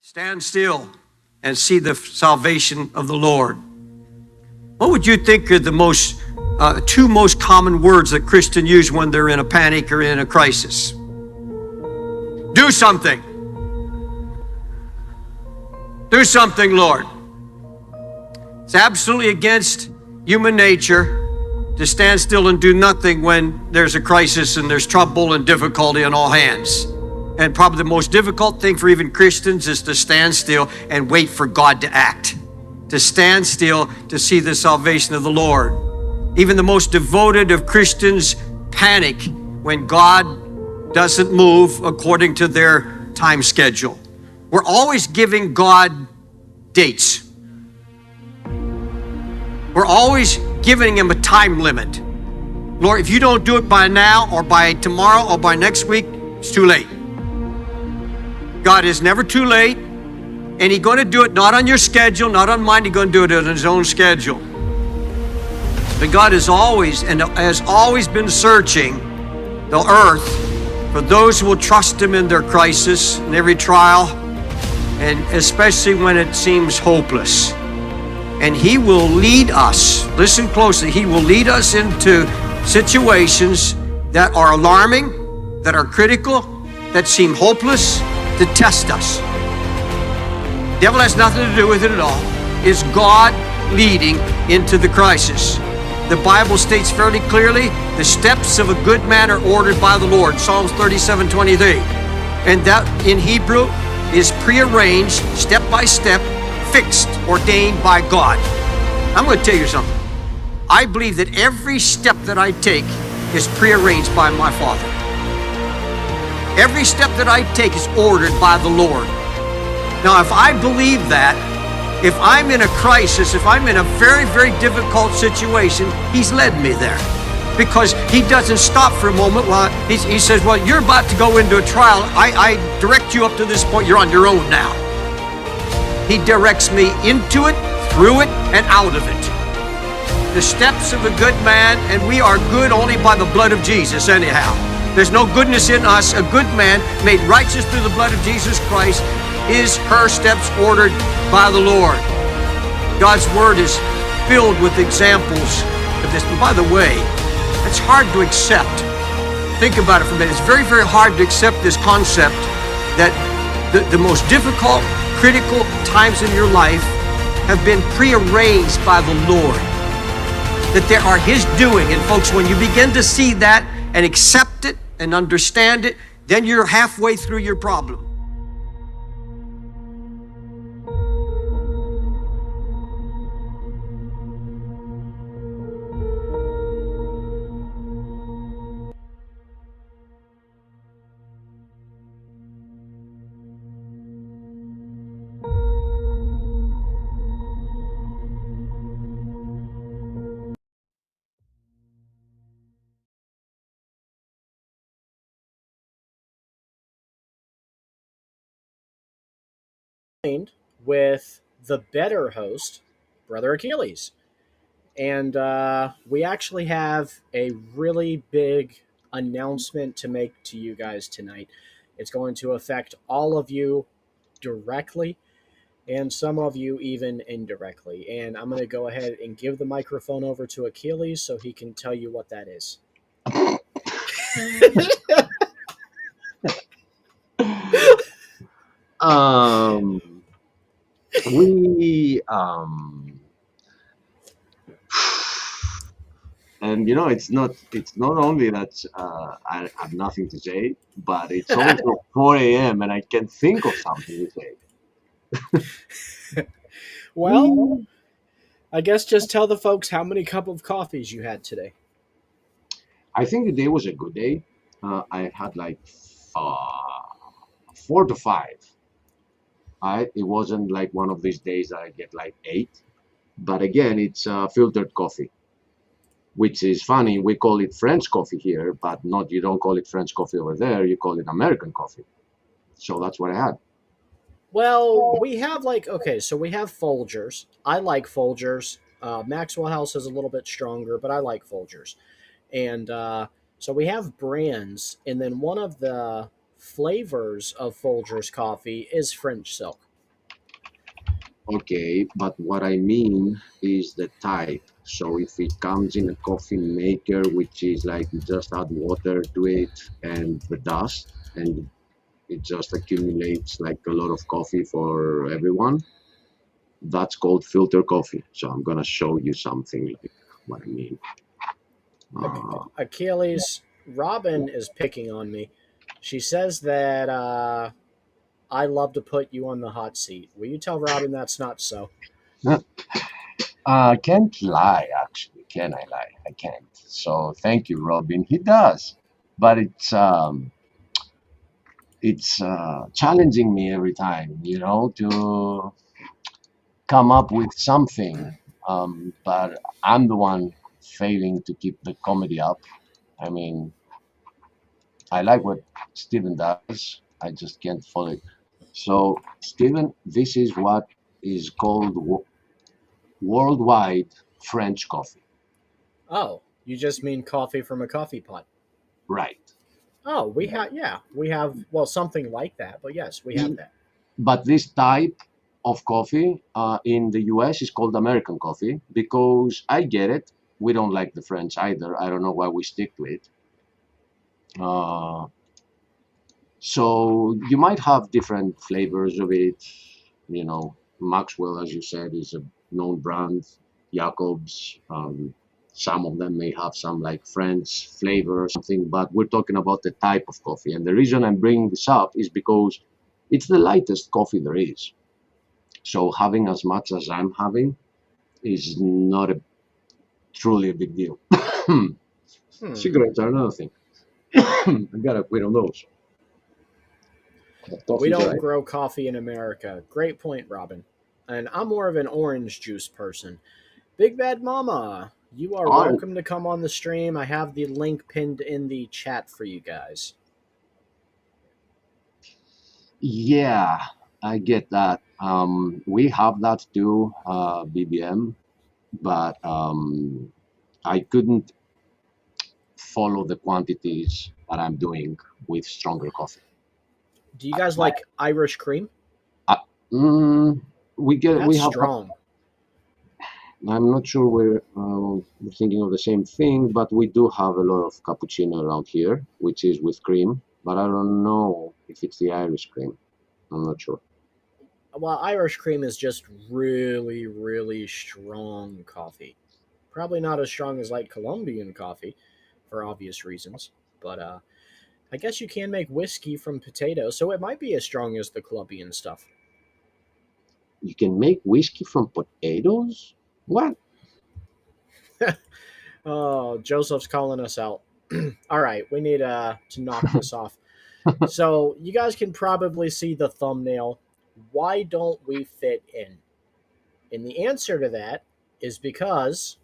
Stand still and see the salvation of the Lord. What would you think are the two most common words that Christians use when they're in a panic or in a crisis? Do something. Do something, Lord. It's absolutely against human nature to stand still and do nothing when there's a crisis and there's trouble and difficulty on all hands. And probably the most difficult thing for even Christians is to stand still and wait for God to act. To stand still to see the salvation of the Lord. Even the most devoted of Christians panic when God doesn't move according to their time schedule. We're always giving God dates. We're always giving him a time limit. Lord, if you don't do it by now or by tomorrow or by next week, it's too late. God is never too late, and he's going to do it not on your schedule, not on mine. He's going to do it on his own schedule. But God has always been searching the earth for those who will trust him in their crisis, in every trial, and especially when it seems hopeless. And he will lead us, listen closely, he will lead us into situations that are alarming, that are critical, that seem hopeless, to test us. Devil has nothing to do with it at all. It's God leading into the crisis. The Bible states fairly clearly, the steps of a good man are ordered by the Lord, Psalms 37:23. And that in Hebrew is prearranged, step by step, fixed, ordained by God. I'm going to tell you something. I believe that every step that I take is prearranged by my Father. Every step that I take is ordered by the Lord. Now, if I believe that, if I'm in a crisis, if I'm in a very, very difficult situation, he's led me there. Because he doesn't stop for a moment while he says, well, you're about to go into a trial. I direct you up to this point. You're on your own now. He directs me into it, through it, and out of it. The steps of a good man, and we are good only by the blood of Jesus anyhow. There's no goodness in us. A good man made righteous through the blood of Jesus Christ is her steps ordered by the Lord. God's word is filled with examples of this. And by the way, it's hard to accept. Think about it for a minute. It's very, very hard to accept this concept that the most difficult, critical times in your life have been prearranged by the Lord. That they are his doing. And folks, when you begin to see that and accept it and understand it, then you're halfway through your problem. With the better host, Brother Achilles. And we actually have a really big announcement to make to you guys tonight. It's going to affect all of you directly and some of you even indirectly. And I'm going to go ahead and give the microphone over to Achilles so he can tell you what that is. And it's not only that I have nothing to say, but it's also 4 a.m. and I can think of something to say. Well, I guess just tell the folks how many cup of coffees you had today. I think the day was a good day. I had like 4 to 5. It wasn't like one of these days that I get like 8. But again, it's filtered coffee, which is funny. We call it French coffee here, but you don't call it French coffee over there. You call it American coffee. So that's what I had. Well, we have like okay, so we have Folgers. I like Folgers. Maxwell House is a little bit stronger, but I like Folgers. And so we have brands, and then one of the flavors of Folgers coffee is French Silk. Okay, but what I mean is the type. So if it comes in a coffee maker, which is like you just add water to it and the dust, and it just accumulates like a lot of coffee for everyone, that's called filter coffee. So I'm gonna show you something like what I mean. Uh, Achilles, Robin is picking on me. She says that I love to put you on the hot seat. Will you tell Robin that's not so? I can't lie, actually. Can I lie? I can't. So thank you, Robin. He does, but it's challenging me every time, to come up with something. But I'm the one failing to keep the comedy up. I mean, I like what Steven does. I just can't follow it. So, Steven, this is what is called worldwide French coffee. Oh, you just mean coffee from a coffee pot. Right. Oh, we have well something like that, but yes, we have that. But this type of coffee in the US is called American coffee because I get it. We don't like the French either. I don't know why we stick to it. Uh, so you might have different flavors of it. Maxwell, as you said, is a known brand. Jacobs, some of them may have some like French flavor or something, but we're talking about the type of coffee. And the reason I'm bringing this up is because it's the lightest coffee there is. So having as much as I'm having is not truly a big deal. Hmm. Cigarettes are another thing. I gotta quit on those. We Coffee's don't right. grow coffee in America. Great point, Robin. And I'm more of an orange juice person. Big Bad Mama, you are Oh, welcome to come on the stream. I have the link pinned in the chat for you guys. yeah, I get that. We have that too, BBM, but I couldn't follow the quantities that I'm doing with stronger coffee. Do you guys like Irish cream? Uh, mm, we That's have. strong. I'm not sure we're thinking of the same thing, but we do have a lot of cappuccino around here, which is with cream. But I don't know if it's the Irish cream. I'm not sure. Well, Irish cream is just really, really strong coffee. Probably not as strong as like Colombian coffee, for obvious reasons. But I guess you can make whiskey from potatoes, so it might be as strong as the Colombian stuff. You can make whiskey from potatoes? What? Oh, Joseph's calling us out. All right, we need to knock this off. So you guys can probably see the thumbnail. Why don't we fit in? And the answer to that is because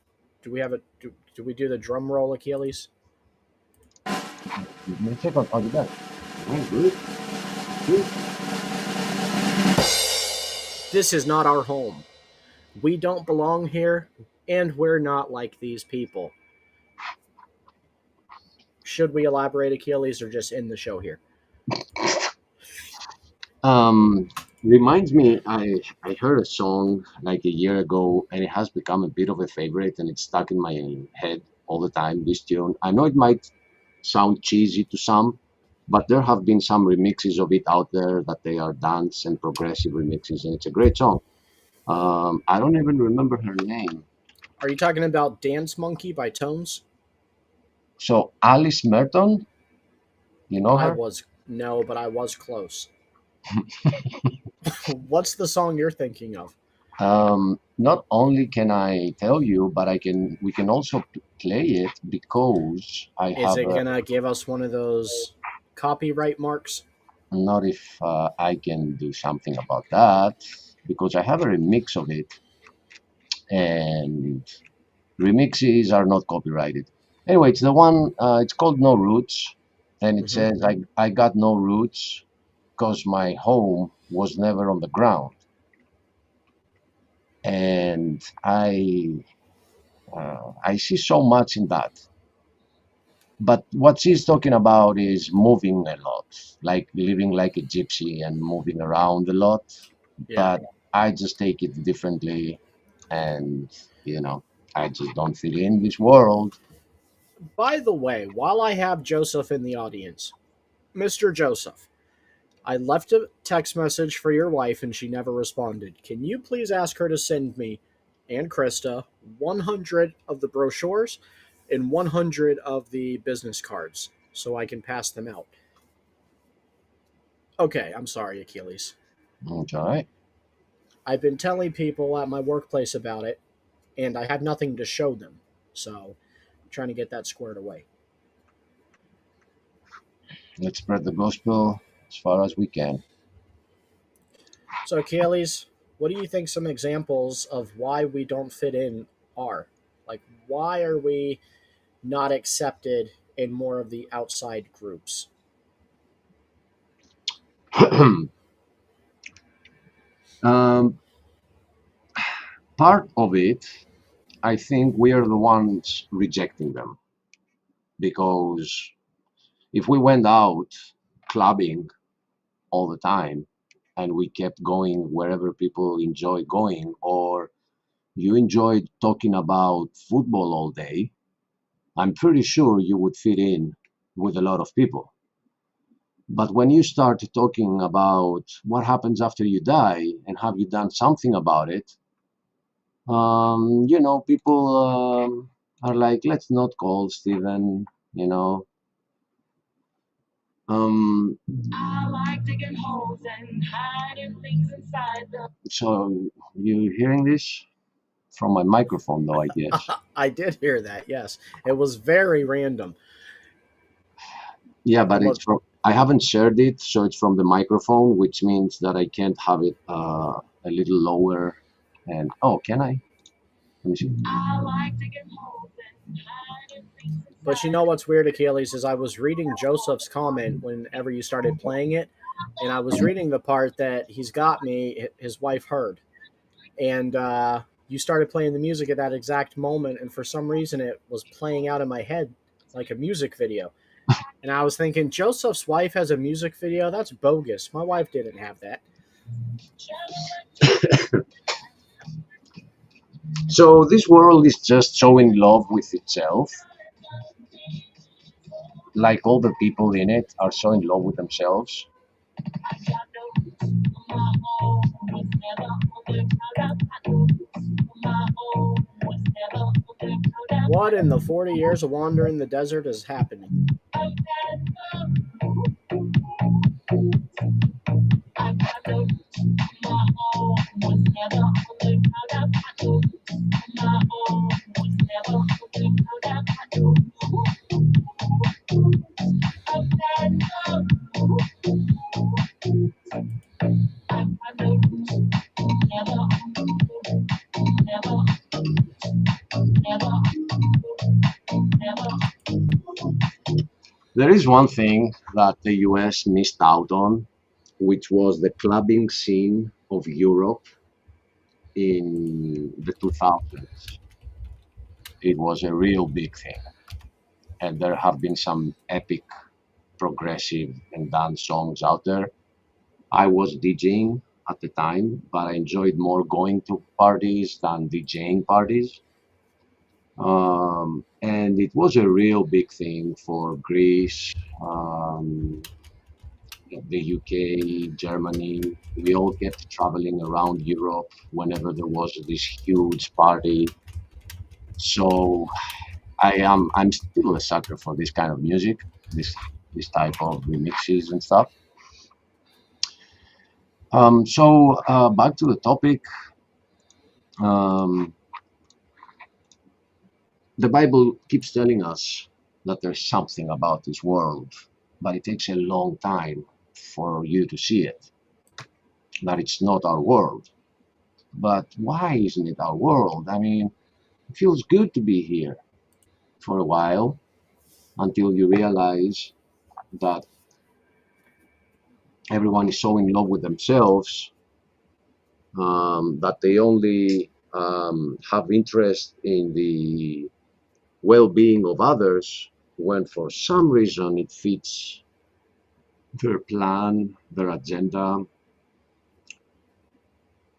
do we have a do we do the drum roll, Achilles? Give me a second. I'll be back. Oh, good. Good. This is not our home. We don't belong here, and we're not like these people. Should we elaborate, Achilles, or just end the show here? Reminds me, I heard a song like a year ago, and it has become a bit of a favorite, and it's stuck in my head all the time. This tune. I know it might sound cheesy to some, but there have been some remixes of it out there that they are dance and progressive remixes, and it's a great song. I don't even remember her name. Are you talking about Dance Monkey by Tones? So Alice Merton, you know I her? was no, but I was close. What's the song you're thinking of? Not only can I tell you, but we can also play it because I Is have it gonna give us one of those copyright marks? not if I can do something about that because I have a remix of it, and remixes are not copyrighted. Anyway, it's the one. It's called No Roots, and it Mhm. says I got no roots because my home was never on the ground, and I see so much in that. But what she's talking about is moving a lot, like living like a gypsy and moving around a lot. Yeah. But I just take it differently, and I just don't fit in this world. By the way, while I have Joseph in the audience, Mr. Joseph, I left a text message for your wife and she never responded. Can you please ask her to send me and Krista 100 of the brochures and 100 of the business cards so I can pass them out? Okay, I'm sorry, Achilles. Okay. I've been telling people at my workplace about it and I have nothing to show them. So I'm trying to get that squared away. Let's spread the gospel as far as we can. So, Achilles, what do you think some examples of why we don't fit in are? Like, why are we not accepted in more of the outside groups? um, Part of it, I think we are the ones rejecting them, because if we went out clubbing all the time and we kept going wherever people enjoy going, or you enjoyed talking about football all day, I'm pretty sure you would fit in with a lot of people. But when you start talking about what happens after you die and have you done something about it, people are like, let's not call Steven, you know. Um, so you hearing this from my microphone, though, I guess. I did hear that, yes. It was very random. Yeah, It but was, it's from. I haven't shared it, so it's from the microphone, which means that I can't have it a little lower. And oh, can I? Let me see. but you know what's weird, Achilles, is I was reading Joseph's comment whenever you started playing it, and I was reading the part that he's got me, his wife heard. And you started playing the music at that exact moment, and for some reason it was playing out in my head like a music video. And I was thinking, Joseph's wife has a music video? That's bogus. My wife didn't have that. So this world is just so in love with itself. Like all the people in it are so in love with themselves. What in the 40 years of wandering the desert is happening? There is one thing that the US missed out on, which was the clubbing scene of Europe in the 2000s. It was a real big thing, and there have been some epic progressive and dance songs out there. I was DJing at the time, but I enjoyed more going to parties than DJing parties. And it was a real big thing for Greece, the UK, Germany. We all kept traveling around Europe whenever there was this huge party. So I'm still a sucker for this kind of music, this type of remixes and stuff. Back to the topic. Um, the Bible keeps telling us that there's something about this world, but it takes a long time for you to see it, that it's not our world. But why isn't it our world? I mean, it feels good to be here for a while until you realize that everyone is so in love with themselves that they only have interest in the well-being of others when for some reason it fits their plan, their agenda,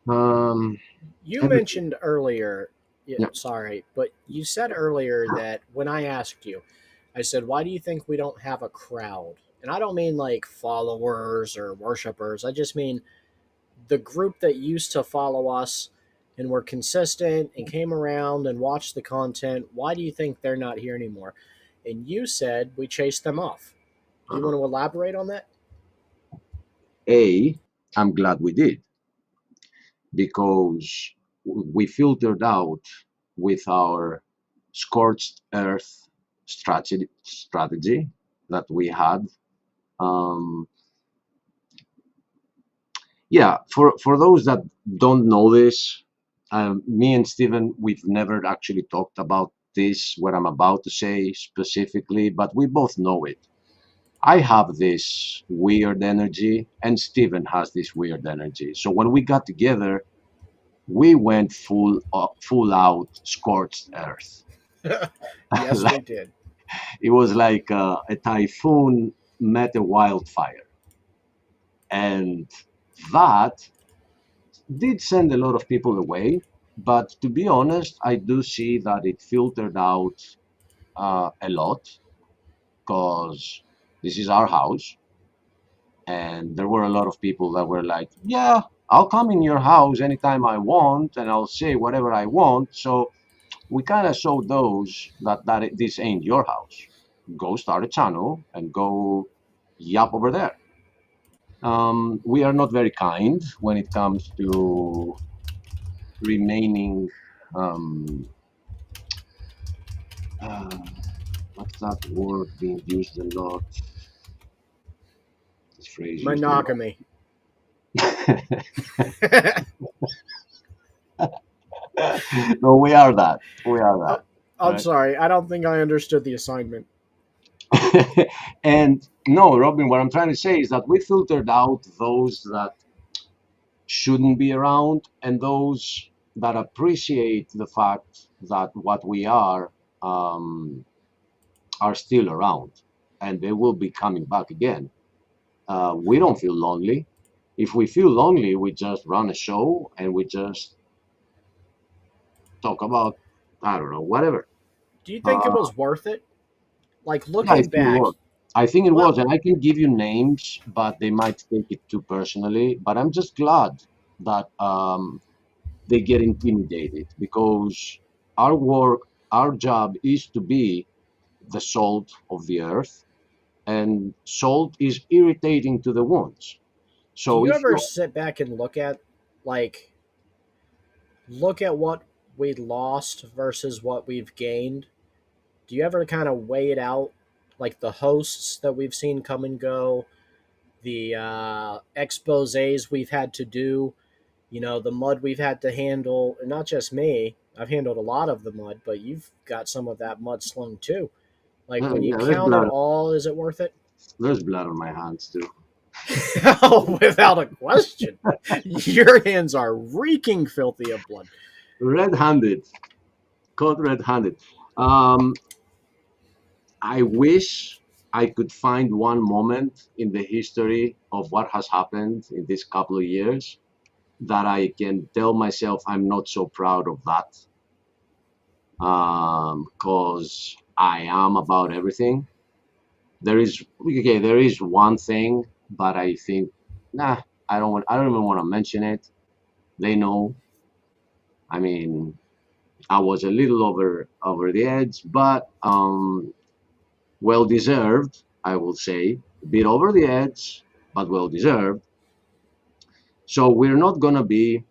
um, You everything. mentioned earlier, yeah, Yeah. sorry, but you said earlier that when I asked you, I said, why do you think we don't have a crowd? And I don't mean like followers or worshipers. I just mean the group that used to follow us and were consistent and came around and watched the content. Why do you think they're not here anymore? And you said we chased them off. Do you Uh-huh. want to elaborate on that? I'm glad we did because we filtered out with our scorched earth strategy that we had. Um, yeah, for those that don't know this, me and Steven, we've never actually talked about this, what I'm about to say specifically, but we both know it. I have this weird energy, and Steven has this weird energy. So when we got together, we went full out scorched earth. Yes, we Like, did. it was like a typhoon met a wildfire, and that did send a lot of people away. But to be honest, I do see that it filtered out a lot because this is our house, and there were a lot of people that were like, "Yeah, I'll come in your house anytime I want, and I'll say whatever I want." So we kind of showed those that this ain't your house. Go start a channel and go yap over there. We are not very kind when it comes to remaining. Um, uh, what's that word being used a lot? This phrase used a lot. Monogamy. No, we are that. We are Oh, that. I'm Right? sorry. I don't think I understood the assignment. And no, Robin, what I'm trying to say is that we filtered out those that shouldn't be around and those that appreciate the fact that what we um, are still around and they will be coming back again. We don't feel lonely. If we feel lonely, we just run a show and we just talk about, I don't know, whatever. Do you think it Uh, was worth it? Like yeah, I looking think it back, was. I think it what was, and I can give you names, but they might take it too personally. But I'm just glad that they get intimidated because our work, our job is to be the salt of the earth, and salt is irritating to the wounds. do So you if ever you, sit back and like look at what we lost versus what we've gained? Do you ever kind of weigh it out, like the hosts that we've seen come and go, the exposés we've had to do, the mud we've had to handle, and not just me. I've handled a lot of the mud, but you've got some of that mud slung too. Like when you yeah, count it all, is it worth it? there's blood on my hands too. Oh, without a question. Your hands are reeking filthy of blood. Red-handed, caught red-handed. Um, I wish I could find one moment in the history of what has happened in this couple of years that I can tell myself I'm not so proud of that because I am about everything. There is one thing, but I think nah, I don't even want to mention it. They know. I mean, I was a little over the edge, but well deserved, I will say. A bit over the edge, but well deserved. So we're not gonna be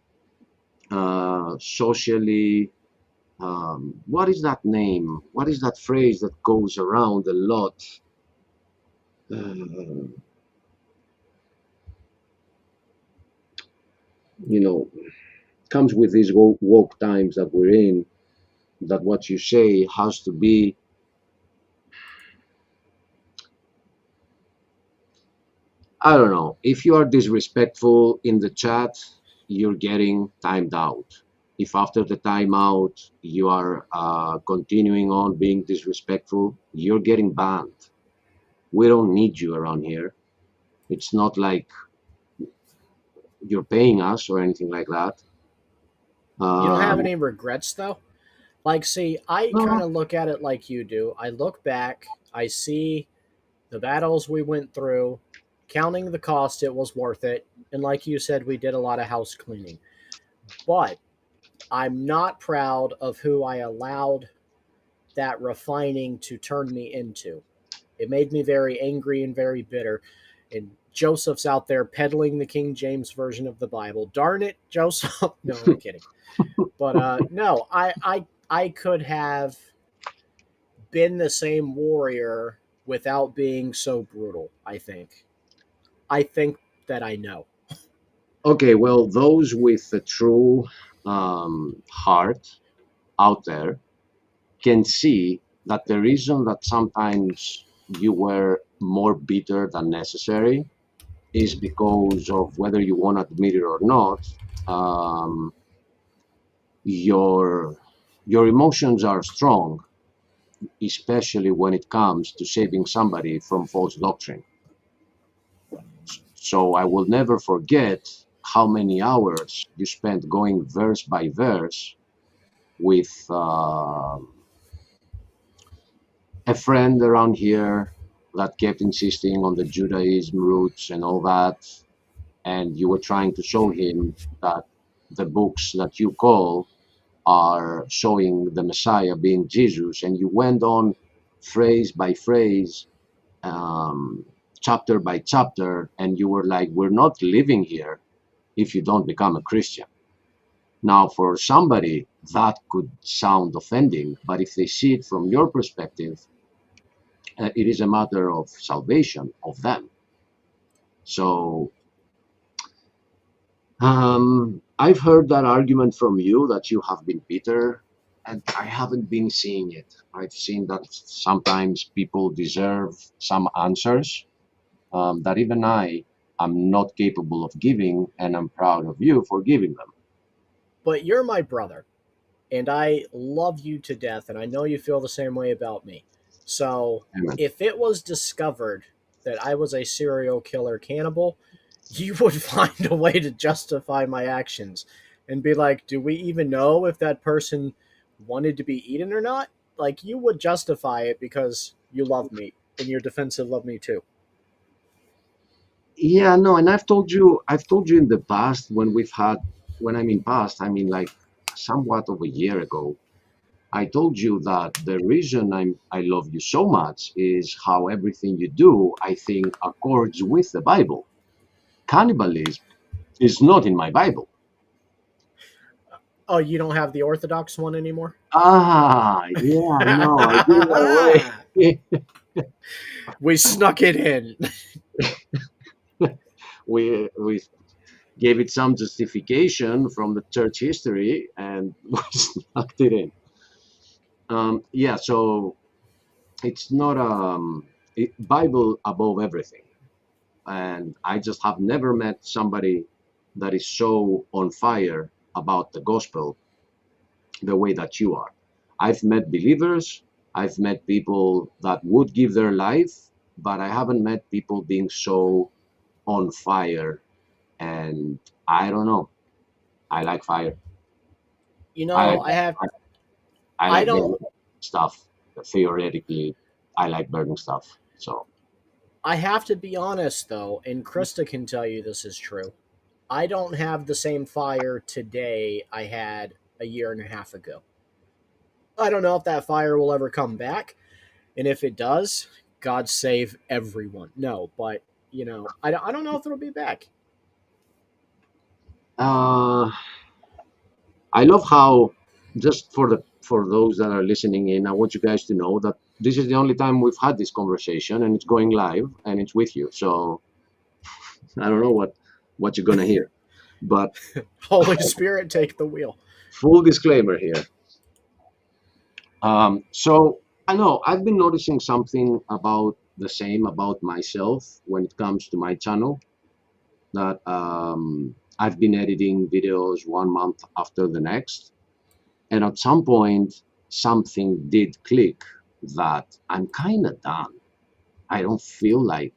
socially. What is that name? What is that phrase that goes around a lot? Uh, you know, comes with these woke times that we're in. That what you say has to be. I don't know. If you are disrespectful in the chat, you're getting timed out. If after the timeout you are continuing on being disrespectful, you're getting banned. We don't need you around here. It's not like you're paying us or anything like that. You don't have Um, any regrets though? Like, see, I kind no, of look at it like you do. I look back, I see the battles we went through, counting the cost, it was worth it. And like you said, we did a lot of house cleaning. But I'm not proud of who I allowed that refining to turn me into. It made me very angry and very bitter. And Joseph's out there peddling the King James version of the Bible. Darn it, Joseph. No, I'm kidding. But no, I could have been the same warrior without being so brutal, I think. I think that I know. okay, well, those with a true heart out there can see that the reason that sometimes you were more bitter than necessary is because of, whether you want to admit it or not, um, your your emotions are strong, especially when it comes to saving somebody from false doctrine. So I will never forget how many hours you spent going verse by verse with a friend around here that kept insisting on the Judaism roots and all that, and you were trying to show him that the books that you call are showing the Messiah being Jesus, and you went on phrase by phrase, um, chapter by chapter, and you were like, "We're not living here if you don't become a Christian." Now, for somebody, that could sound offending, but if they see it from your perspective, it is a matter of salvation of them. So I've heard that argument from you that you have been bitter, and I haven't been seeing it. I've seen that sometimes people deserve some answers that even I am not capable of giving, and I'm proud of you for giving them. But you're my brother, and I love you to death, and I know you feel the same way about me. So Amen. if it was discovered that I was a serial killer cannibal, you would find a way to justify my actions and be like, do we even know if that person wanted to be eaten or not? Like, you would justify it because you love me and you're defensive of me too. Yeah, no, and I've told you in the past when we've had, when I mean past, I mean like somewhat of a year ago, I told you that the reason I love you so much is how everything you do, I think, accords with the Bible. Cannibalism is not in my Bible. Oh, you don't have the Orthodox one anymore? Ah, yeah, I know. I gave it away. We snuck it in. We gave it some justification from the church history, and we snuck it in. Yeah, so it's not Bible above everything, and I just have never met somebody that is so on fire about the gospel the way that you are. I've met believers, I've met people that would give their life, but I haven't met people being so on fire. And I don't know. I like fire. You I know, I I like don't, burning stuff. Theoretically, I like burning stuff. So I have to be honest though, and Krista can tell you this is true. I don't have the same fire today I had a year and a half ago. I don't know if that fire will ever come back, and if it does, God save everyone. No, but I don't know if it'll be back. uh, I love how, just for those that are listening in, I want you guys to know that this is the only time we've had this conversation, and it's going live, and it's with you. So I don't know what you're gonna hear, but Holy Spirit, take the wheel. full disclaimer here. So I know I've been noticing something about the same about myself when it comes to my channel. That I've been editing videos 1 month after the next, and at some point something did click that I'm kind of done. I don't feel like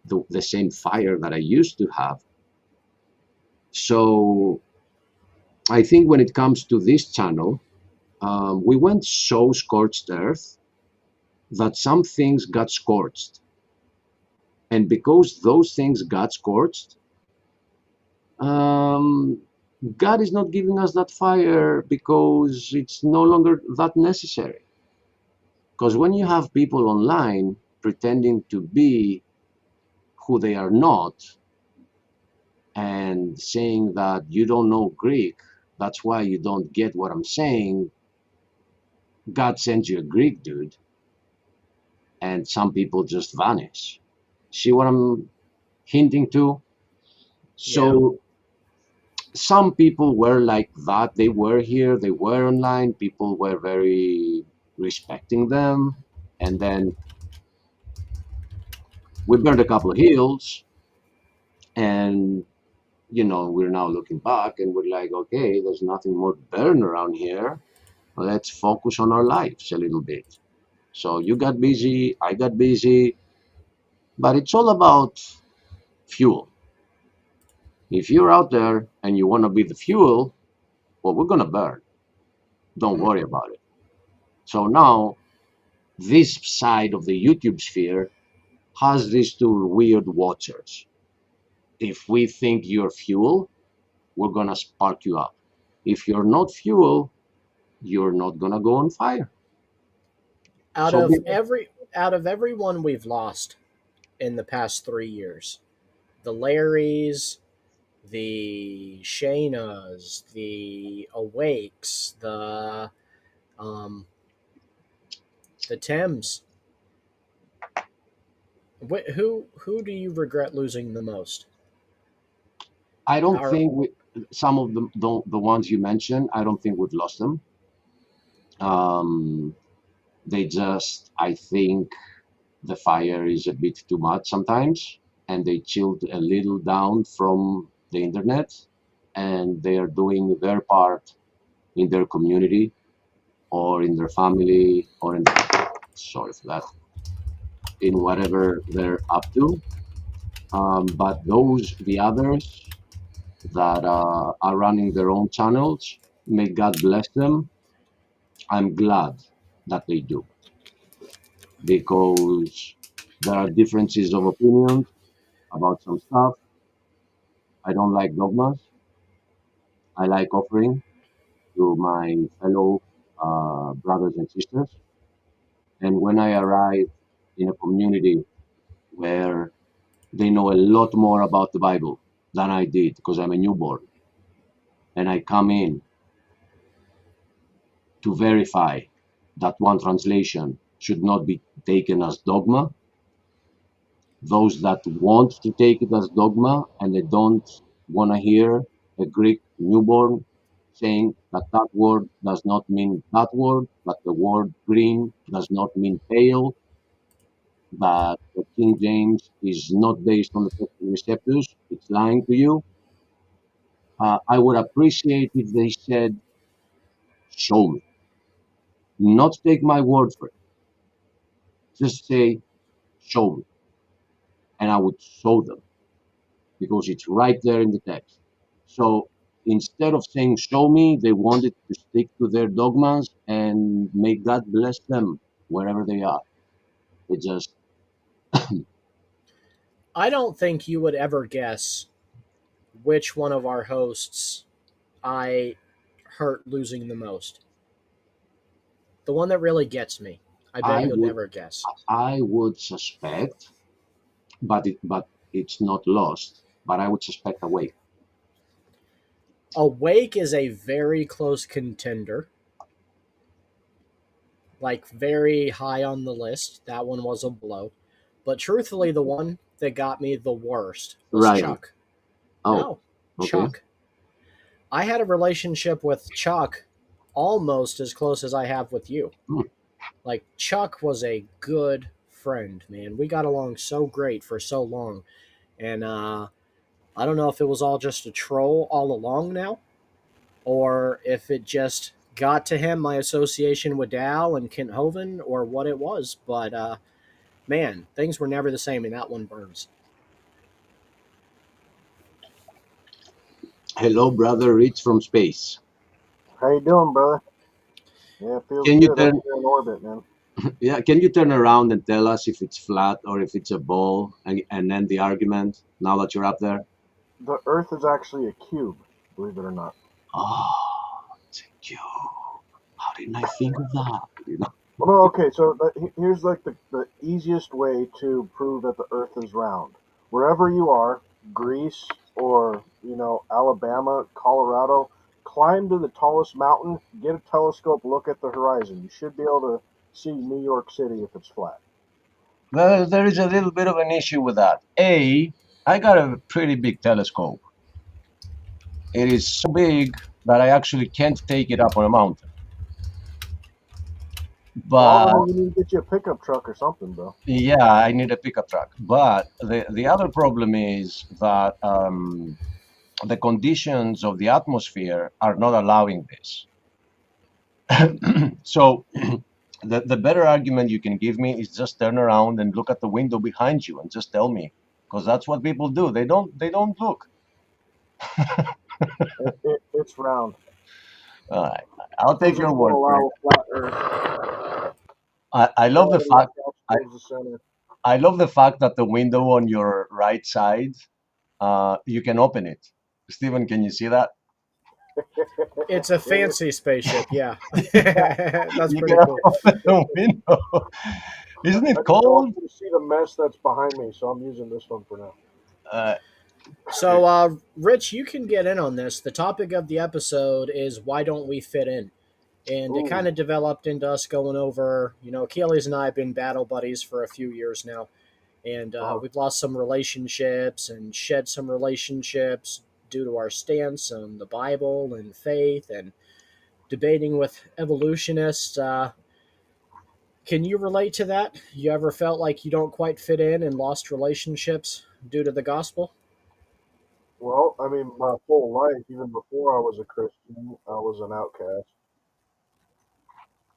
the same fire that I used to have. So I think when it comes to this channel, we went so scorched earth that some things got scorched. And because those things got scorched, God is not giving us that fire because it's no longer that necessary. Because when you have people online pretending to be who they are not and saying that you don't know Greek, that's why you don't get what I'm saying, God sends you a Greek dude, and some people just vanish. See what I'm hinting to? So some people were like that. They were here, they were online, people were very respecting them, and then we burned a couple of hills, and we're now looking back and we're like, okay, there's nothing more to burn around here. Let's focus on our lives a little bit. So you got busy, I got busy, but it's all about fuel. If you're out there and you want to be the fuel, well, we're going to burn. Don't worry about it. So now this side of the YouTube sphere has these two weird watchers. If we think you're fuel, we're going to spark you up. If you're not fuel, you're not going to go on fire. Out So of everyone we've lost in the past 3 years, the Larrys, the Shaynas, the Awakes, the Tims. Who do you regret losing the most? I don't think some of the ones you mentioned, I don't think we've lost them. They just, I think the fire is a bit too much sometimes, and they chilled a little down from the internet, and they are doing their part in their community or in their family or in sorry for that, in whatever they're up to. But the others that are running their own channels, may God bless them. I'm glad that they do, because there are differences of opinions about some stuff. I don't like dogmas. I like offering to my fellow brothers and sisters. And when I arrive in a community where they know a lot more about the Bible than I did, because I'm a newborn, and I come in to verify that one translation should not be taken as dogma, those that want to take it as dogma and they don't want to hear a Greek newborn saying that that word does not mean that word, that the word green does not mean pale, that the King James is not based on the text of Receptus, it's lying to you. I would appreciate if they said, show me. Not take my word for it. Just say, show me. And I would show them, because it's right there in the text. So instead of saying, show me, they wanted to stick to their dogmas, and may God bless them wherever they are. It just, I don't think you would ever guess which one of our hosts I hurt losing the most. The one that really gets me. I bet you'll never guess. I would suspect, but it's not lost, but I would suspect Awake. Awake is a very close contender. Like, very high on the list. That one was a blow. But truthfully, the one that got me the worst was Right. Chuck. Oh, No, okay. Chuck. I had a relationship with Chuck almost as close as I have with you. Hmm. Like, Chuck was a good friend, man. We got along so great for so long. And I don't know if it was all just a troll all along now, or if it just got to him, my association with Dow and Kent Hovind, or what it was. But man, things were never the same, and that one burns. Hello, brother Rich from space. How you doing, brother? Yeah, it feels Can you good up turn here in orbit, man. yeah, can you turn around and tell us if it's flat or if it's a ball and end the argument now that you're up there? The Earth is actually a cube, believe it or not. Oh, thank you. How didn't I think of that? You know? Well, no, okay, so here's like the easiest way to prove that the Earth is round. Wherever you are, Greece or, Alabama, Colorado, climb to the tallest mountain, get a telescope, look at the horizon. You should be able to see New York City if it's flat. Well, there is a little bit of an issue with that. I got a pretty big telescope. It is so big that I actually can't take it up on a mountain. Well, But then you need to get you a pickup truck or something, bro. yeah, I need a pickup truck. But the other problem is that the conditions of the atmosphere are not allowing this. So the better argument you can give me is just turn around and look at the window behind you and just tell me, because that's what people do. They don't look. It's round. All right, I'll take your Physics word will for allow it. a flat Earth. I love the Gravity fact outstrips the center. I love the fact that the window on your right side, you can open it. Stephen, can you see that? It's a fancy spaceship, yeah. That's You pretty can cool. open the window. Isn't I it just don't cold? want you to see the mess that's behind me, so I'm using this one for now. Uh, So, Rich, you can get in on this. The topic of the episode is why don't we fit in? And it kind Ooh, of developed into us going over, Achilles and I have been battle buddies for a few years now. And uh-huh. we've lost some relationships and shed some relationships due to our stance on the Bible and faith and debating with evolutionists. Can you relate to that? You ever felt like you don't quite fit in and lost relationships due to the gospel? Well, I mean, my whole life, even before I was a Christian, I was an outcast.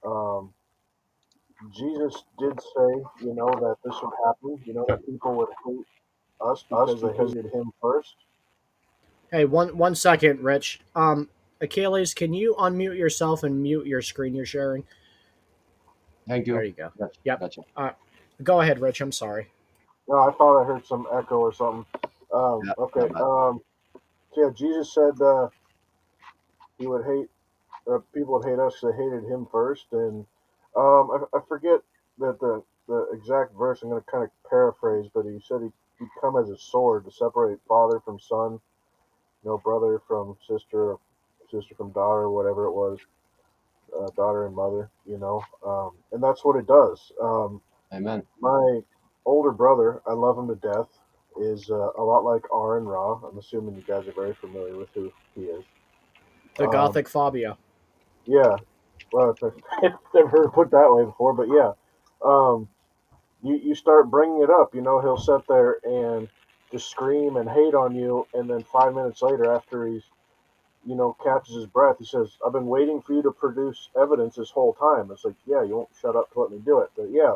Um, Jesus did say, that this would happen, that people would hate us because they hated him first. Hey, one second, Rich. Achilles, can you unmute yourself and mute your screen you're sharing? Thank There you. you go. Gotcha. Yep. Gotcha. Go ahead, Rich. I'm sorry. No, I thought I heard some echo or something. Yeah, Okay. my bad. So yeah, Jesus said he would hate people would hate us because they hated him first, and I forget that the exact verse. I'm going to kind of paraphrase, but he said he'd come as a sword to separate father from son, brother from sister, sister from daughter, whatever it was, daughter and mother, and that's what it does. Amen. My older brother, I love him to death, is a lot like Aaron Ra. I'm assuming you guys are very familiar with who he is. The Um, Gothic Fabio. yeah, well, I've never heard it put that way before, but yeah. Um, you start bringing it up, he'll sit there and just scream and hate on you, and then 5 minutes later, after he's, catches his breath, he says, "I've been waiting for you to produce evidence this whole time." It's like, yeah, you won't shut up to let me do it, but yeah,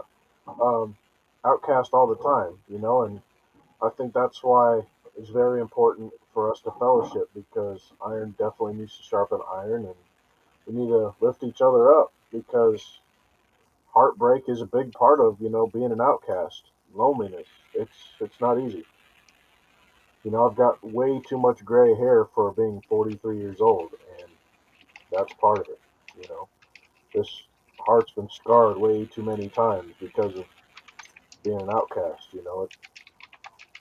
um, outcast all the time, and I think that's why it's very important for us to fellowship, because iron definitely needs to sharpen iron, and we need to lift each other up, because heartbreak is a big part of being an outcast. Loneliness. It's not easy. I've got way too much gray hair for being 43 years old, and that's part of it. This heart's been scarred way too many times because of being an outcast.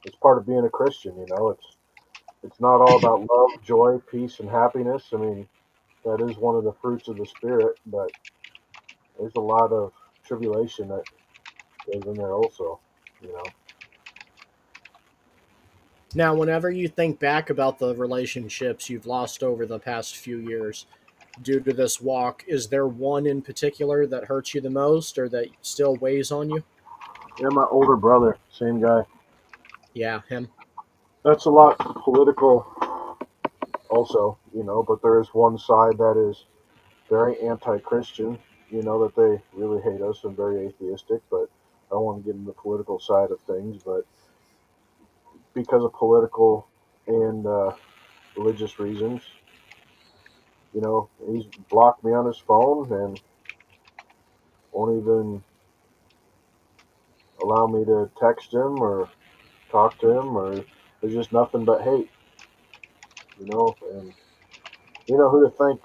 It's part of being a Christian. It's not all about love, joy, peace, and happiness. I mean, that is one of the fruits of the spirit, but there's a lot of tribulation that goes in there also. You know. Now, whenever you think back about the relationships you've lost over the past few years due to this walk, is there one in particular that hurts you the most or that still weighs on you? Yeah, my older brother, same guy. Yeah, him. That's a lot political, also, but there is one side that is very anti-Christian, that they really hate us and very atheistic, but I don't want to get into the political side of things, but because of political and religious reasons, he's blocked me on his phone and won't even allow me to text him or talk to him, or there's just nothing but hate, and who to thank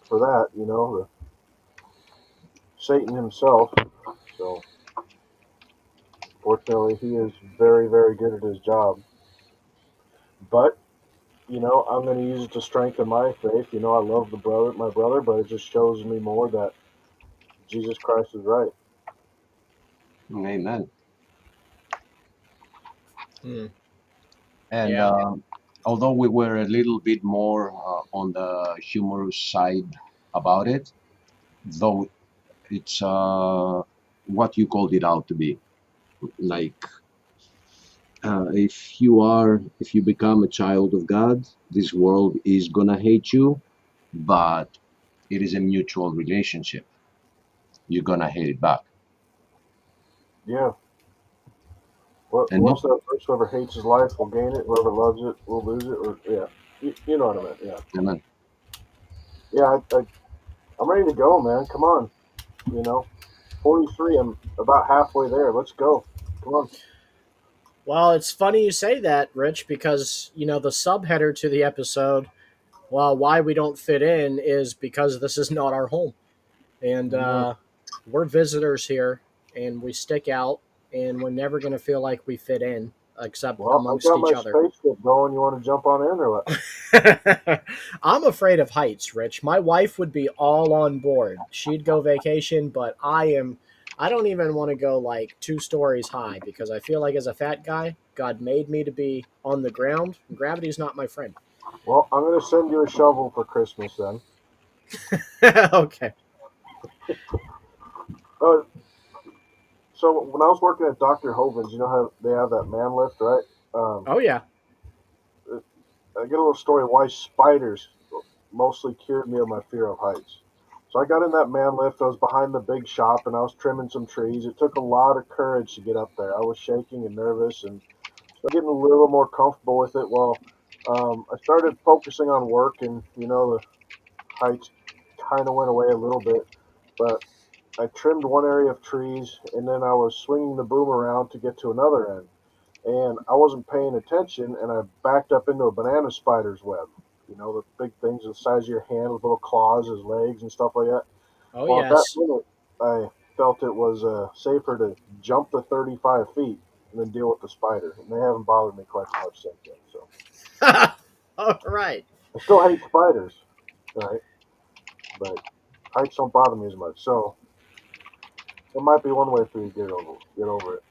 for that, Satan himself. So, fortunately, he is very, very good at his job. But I'm going to use it to strengthen my faith. I love my brother, but it just shows me more that Jesus Christ is right. Amen. Hmm. And Yeah. although we were a little bit more on the humorous side about it, though it's what you called it out to be. Like, if you become a child of God, this world is gonna hate you, but it is a mutual relationship. You're gonna hate it back. Yeah. And What's no, that verse? Whoever hates his life will gain it. Whoever loves it will lose it. Or yeah, you know what I meant. Yeah. amen. Yeah. I'm ready to go, man. Come on. 43. I'm about halfway there. Let's go. Come on. Well, it's funny you say that, Rich, because the subheader to the episode, well, why we don't fit in is because this is not our home, and Yeah. we're visitors here, and we stick out, and we're never going to feel like we fit in, except Well, I've amongst got each my other. spaceship going. You want to jump on in or what? I'm afraid of heights, Rich. My wife would be all on board. She'd go vacation, but I don't even want to go like 2 stories high because I feel like as a fat guy, God made me to be on the ground. Gravity's not my friend. Well, I'm going to send you a shovel for Christmas then. Okay. Uh, so when I was working at Dr. Hoven's, you know how they have that man lift, right? Um, Oh yeah. I get a little story why spiders mostly cured me of my fear of heights. So I got in that man lift. I was behind the big shop and I was trimming some trees. It took a lot of courage to get up there. I was shaking and nervous and started getting a little more comfortable with it. Well, I started focusing on work, and the heights kind of went away a little bit. But I trimmed one area of trees, and then I was swinging the boom around to get to another end. And I wasn't paying attention, and I backed up into a banana spider's web. The big things the size of your hand with little claws as legs and stuff like that. Oh Well, at that yes. minute, I felt it was safer to jump the 35 feet and then deal with the spider. And they haven't bothered me quite so much since then. So All right. I still hate spiders, right? But heights don't bother me as much. So it might be one way for you to get over it.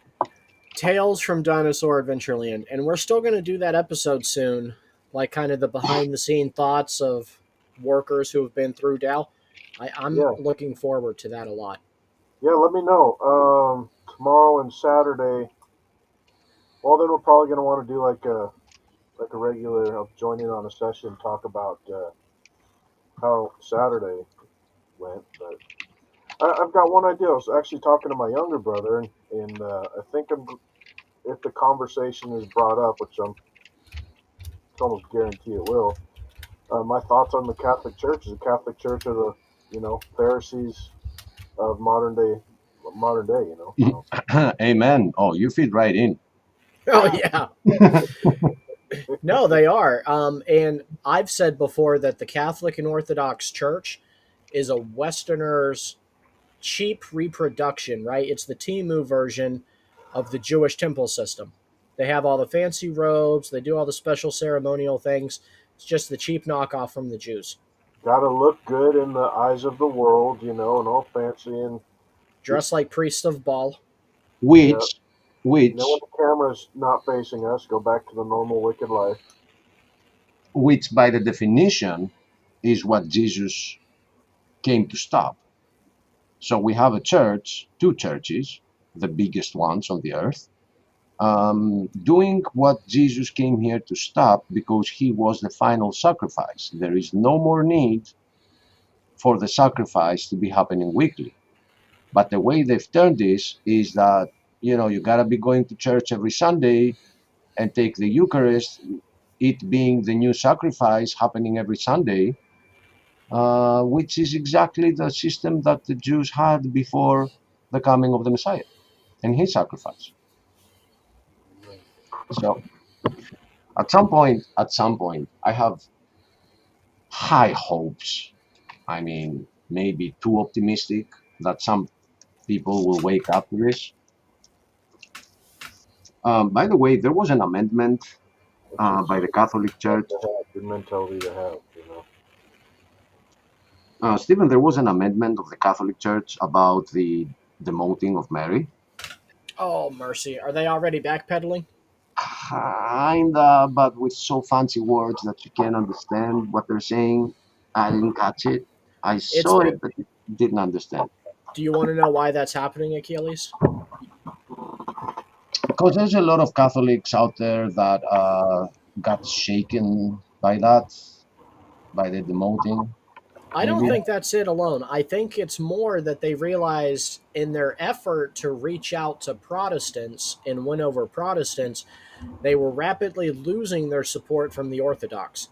Tales from Dinosaur Adventureland, and we're still going to do that episode soon, like kind of the behind the scene thoughts of workers who have been through Dow. I'm Yeah, looking forward to that a lot. yeah. Let me know. Tomorrow and Saturday. Well, then we're probably going to want to do like a regular join in on a session, talk about how Saturday went. But I've got one idea. I was actually talking to my younger brother, and I think if the conversation is brought up, which it's almost guarantee it will. My thoughts on the Catholic Church is the Catholic Church of the Pharisees of modern day. So Amen. Oh, you fit right in. Oh yeah, no, they are. And I've said before that the Catholic and Orthodox Church is a Westerner's cheap reproduction. Right? It's the Timu version of the Jewish temple system. They have all the fancy robes. They do all the special ceremonial things. It's just the cheap knockoff from the Jews. gotta look good in the eyes of the world, and all fancy and Dressed like priests of Baal. yeah. which When which the camera's not facing us, go back to the normal wicked life. which by the definition is what Jesus came to stop. So we have two churches, the biggest ones on the earth, doing what Jesus came here to stop, because he was the final sacrifice. There is no more need for the sacrifice to be happening weekly. But the way they've turned this is that, you gotta be going to church every Sunday and take the Eucharist, it being the new sacrifice happening every Sunday, which is exactly the system that the Jews had before the coming of the Messiah and his sacrifice. So at some point, I have high hopes. I mean, maybe too optimistic, that some people will wake up to this. By the way, there was an amendment by the Catholic Church. To have the mentality to have, Stephen, there was an amendment of the Catholic Church about the demoting of Mary. Oh, mercy. Are they already backpedaling? Kinda, but with so fancy words that you can't understand what they're saying. I didn't catch it. I saw it, but didn't understand. Do you want to know why that's happening, Achilles? Because there's a lot of Catholics out there that got shaken by that, by the demoting. I don't Maybe. think that's it alone. I think it's more that they realized in their effort to reach out to Protestants and win over Protestants, they were rapidly losing their support from the Orthodox.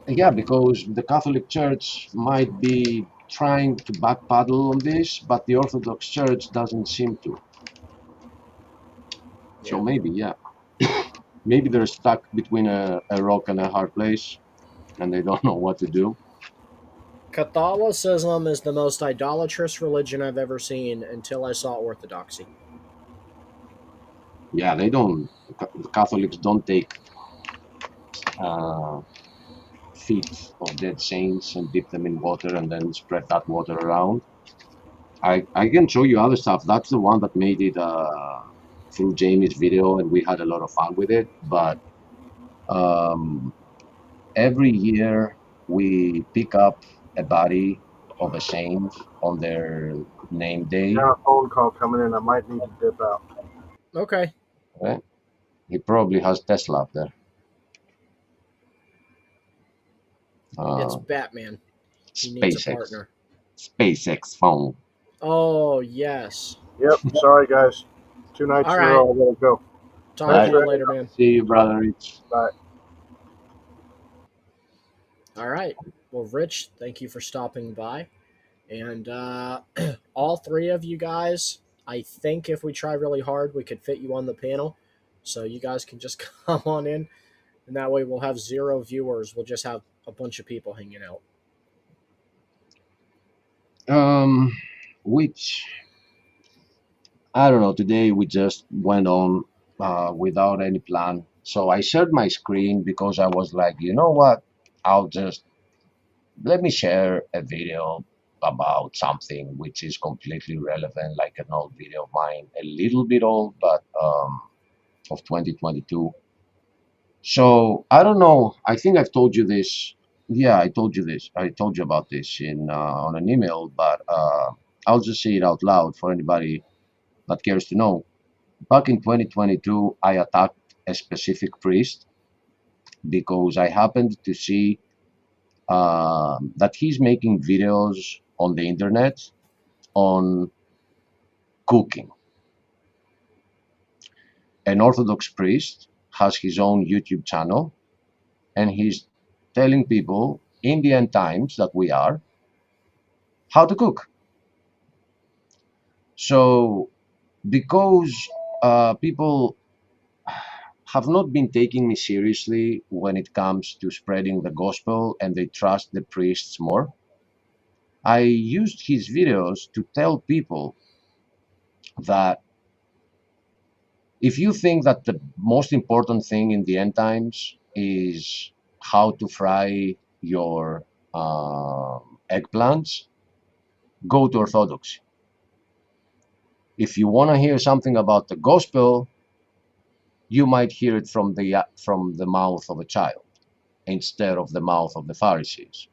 Yeah, because the Catholic Church might be trying to backpedal on this, but the Orthodox Church doesn't seem to. So Yeah. maybe, yeah. Maybe they're stuck between a rock and a hard place, and they don't know what to do. Catholicism is the most idolatrous religion I've ever seen until I saw Orthodoxy. Yeah, they don't. The Catholics don't take feet of dead saints and dip them in water and then spread that water around. I can show you other stuff. That's the one that made it through Jamie's video, and we had a lot of fun with it. But every year we pick up a body of a saint on their name day. Got a phone call coming in. I might need to dip out. Okay. Right? He probably has Tesla up there. It's Batman. He needs a SpaceX. partner. SpaceX phone. Oh, yes. Yep. Sorry, guys. 2 nights in All a right. row. I gotta go. Talk All to you right. later, man. See you, brother Rich. Bye. All right. Well, Rich, thank you for stopping by. And all three of you guys, I think if we try really hard, we could fit you on the panel. So you guys can just come on in. And that way we'll have 0 viewers. We'll just have a bunch of people hanging out. Which, I don't know, today we just went on without any plan. So I shared my screen because I was like, you know what? Let me share a video about something which is completely relevant, like an old video of mine, a little bit old, but of 2022. So I don't know. I think I've told you this. Yeah, I told you this. I told you about this in on an email, but I'll just say it out loud for anybody that cares to know. Back in 2022, I attacked a specific priest because I happened to see that he's making videos on the internet on cooking. An Orthodox priest has his own YouTube channel, and he's telling people in the end times that we are how to cook. So because people have not been taking me seriously when it comes to spreading the gospel, and they trust the priests more, I used his videos to tell people that if you think that the most important thing in the end times is how to fry your eggplants, go to Orthodoxy. If you want to hear something about the gospel, you might hear it from the mouth of a child instead of the mouth of the Pharisees.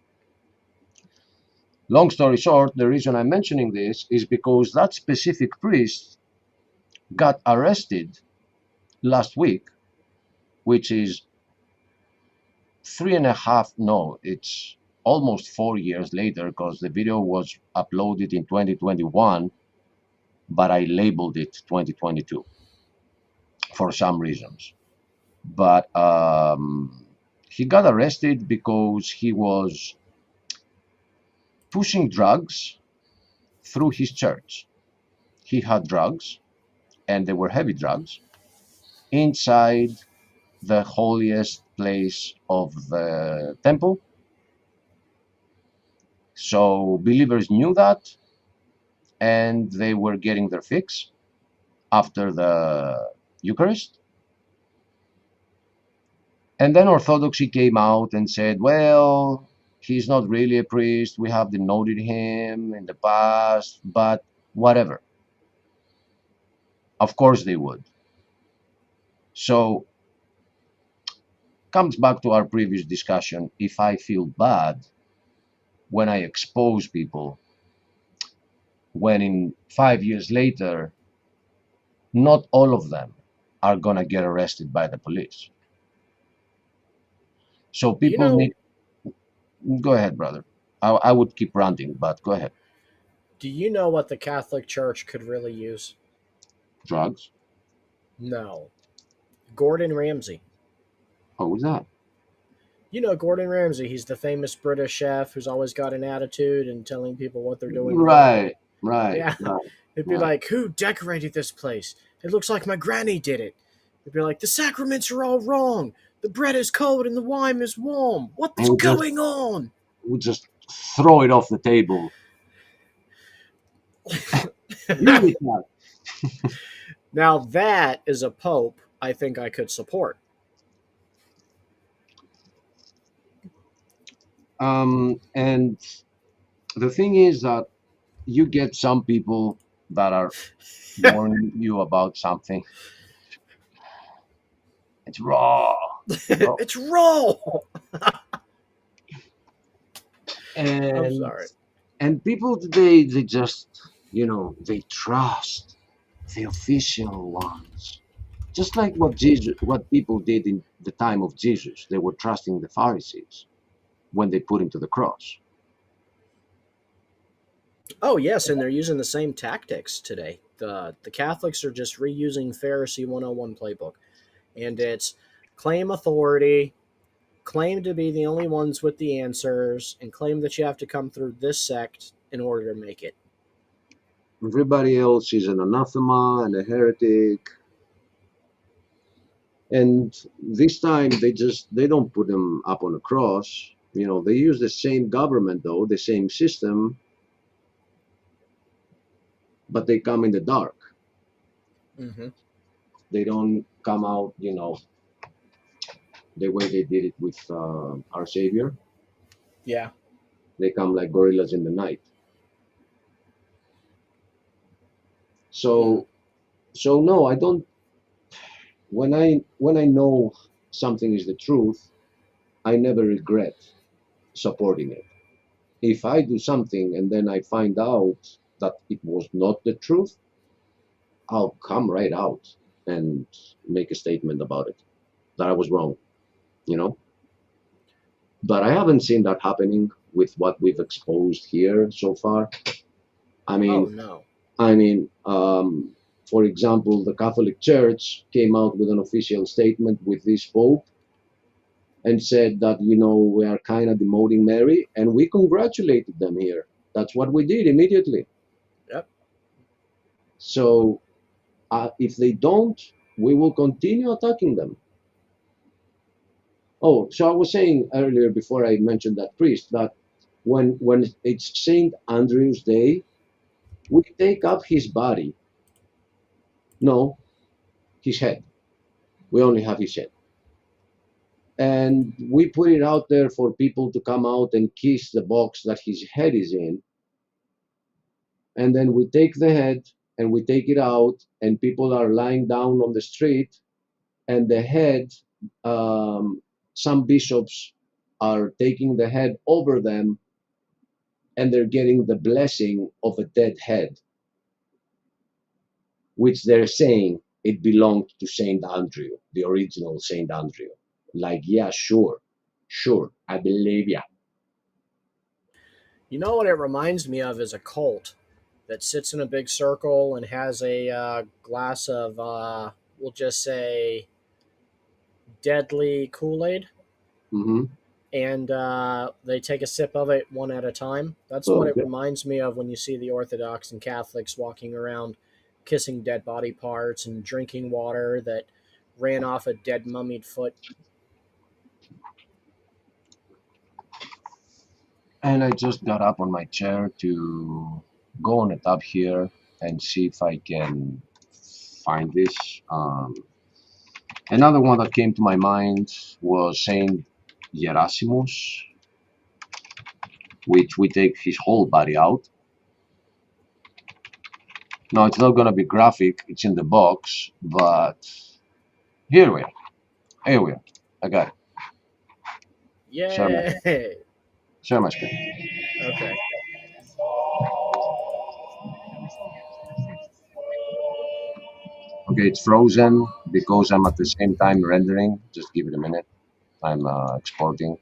Long story short, the reason I'm mentioning this is because that specific priest got arrested last week, which is it's almost 4 years later, because the video was uploaded in 2021, but I labeled it 2022 for some reasons. But he got arrested because he was pushing drugs through his church. He had drugs, and they were heavy drugs, inside the holiest place of the temple. So believers knew that, and they were getting their fix after the Eucharist. And then Orthodoxy came out and said, well, he's not really a priest. We have denoted him in the past, but whatever. Of course they would. So comes back to our previous discussion. If I feel bad when I expose people, when in 5 years later, not all of them are gonna get arrested by the police. So people need. Go ahead, brother. I would keep ranting, but go ahead. Do you know what the Catholic Church could really use? Drugs? No. Gordon Ramsay. Who's that? You know Gordon Ramsay. He's the famous British chef who's always got an attitude and telling people what they're doing. Right. Yeah. It'd be like, who decorated this place? It looks like my granny did it. It'd be like, the sacraments are all wrong. The bread is cold and the wine is warm. What is going on? We just throw it off the table. Now that is a pope I think I could support. And the thing is that you get some people that are warning you about something. It's raw. It's raw. And I'm sorry. And people today, they just, they trust the official ones. Just like what people did in the time of Jesus. They were trusting the Pharisees when they put him to the cross. Oh, yes, and they're using the same tactics today. The Catholics are just reusing Pharisee 101 playbook. And it's claim authority, claim to be the only ones with the answers, and claim that you have to come through this sect in order to make it. Everybody else is an anathema and a heretic. And this time they don't put them up on a cross. They use the same government, though, the same system, but they come in the dark. Mm-hmm. They don't come out, the way they did it with our Savior. Yeah. They come like gorillas in the night. So no, I don't. When I know something is the truth, I never regret supporting it. If I do something and then I find out that it was not the truth, I'll come right out and make a statement about it, that I was wrong, But I haven't seen that happening with what we've exposed here so far. I mean, for example, the Catholic Church came out with an official statement with this Pope and said that, we are kind of demoting Mary, and we congratulated them here. That's what we did immediately. Yep. So if they don't, we will continue attacking them. Oh, so I was saying earlier, before I mentioned that priest, that when it's St. Andrew's Day, we take up his body. No, his head. We only have his head. And we put it out there for people to come out and kiss the box that his head is in. And then we take the head and we take it out, and people are lying down on the street, and the head, some bishops are taking the head over them and they're getting the blessing of a dead head, which they're saying it belonged to Saint Andrew, the original Saint Andrew. Like, yeah, sure, I believe ya. You know what it reminds me of is a cult that sits in a big circle and has a glass of, we'll just say, deadly Kool Aid, Mm-hmm. and they take a sip of it one at a time. That's what it Okay. reminds me of when you see the Orthodox and Catholics walking around kissing dead body parts and drinking water that ran off a dead mummied foot. And I just got up on my chair to go on a tab here and see if I can find this. Another one that came to my mind was Saint Gerasimus, which we take his whole body out. No, it's not gonna be graphic. It's in the box, but here we are. Here we are. I got it. Share my Yay! share my screen. Okay. Okay, it's frozen because I'm at the same time rendering. Just give it a minute. I'm exporting.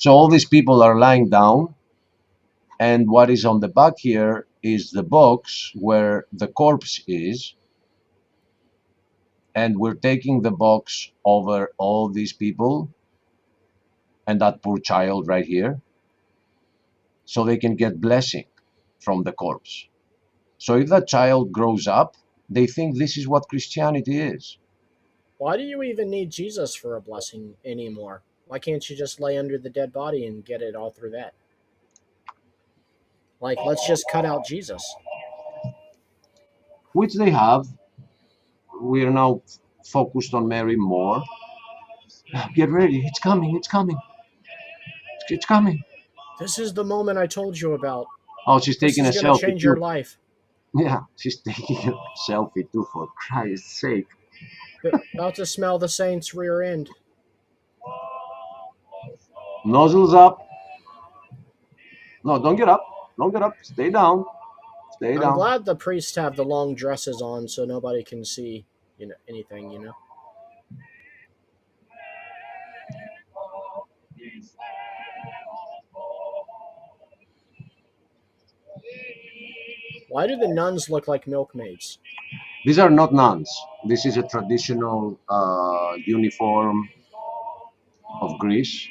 So all these people are lying down, and what is on the back here is the box where the corpse is, and we're taking the box over all these people and that poor child right here, so they can get blessing from the corpse. So if that child grows up, they think this is what Christianity is. Why do you even need Jesus for a blessing anymore? Why can't you just lay under the dead body and get it all through that? Like, let's just cut out Jesus. Which they have. We are now focused on Mary more. Get ready, it's coming, it's coming, it's coming. This is the moment I told you about. Oh, she's This taking a is going to selfie change your too. life. Yeah, she's taking a selfie too, for Christ's sake. About to smell the saint's rear end. Nozzles up. No, don't get up. Don't get up. Stay down. Stay I'm down. glad the priests have the long dresses on so nobody can see, anything, Why do the nuns look like milkmaids? These are not nuns. This is a traditional uniform of Greece.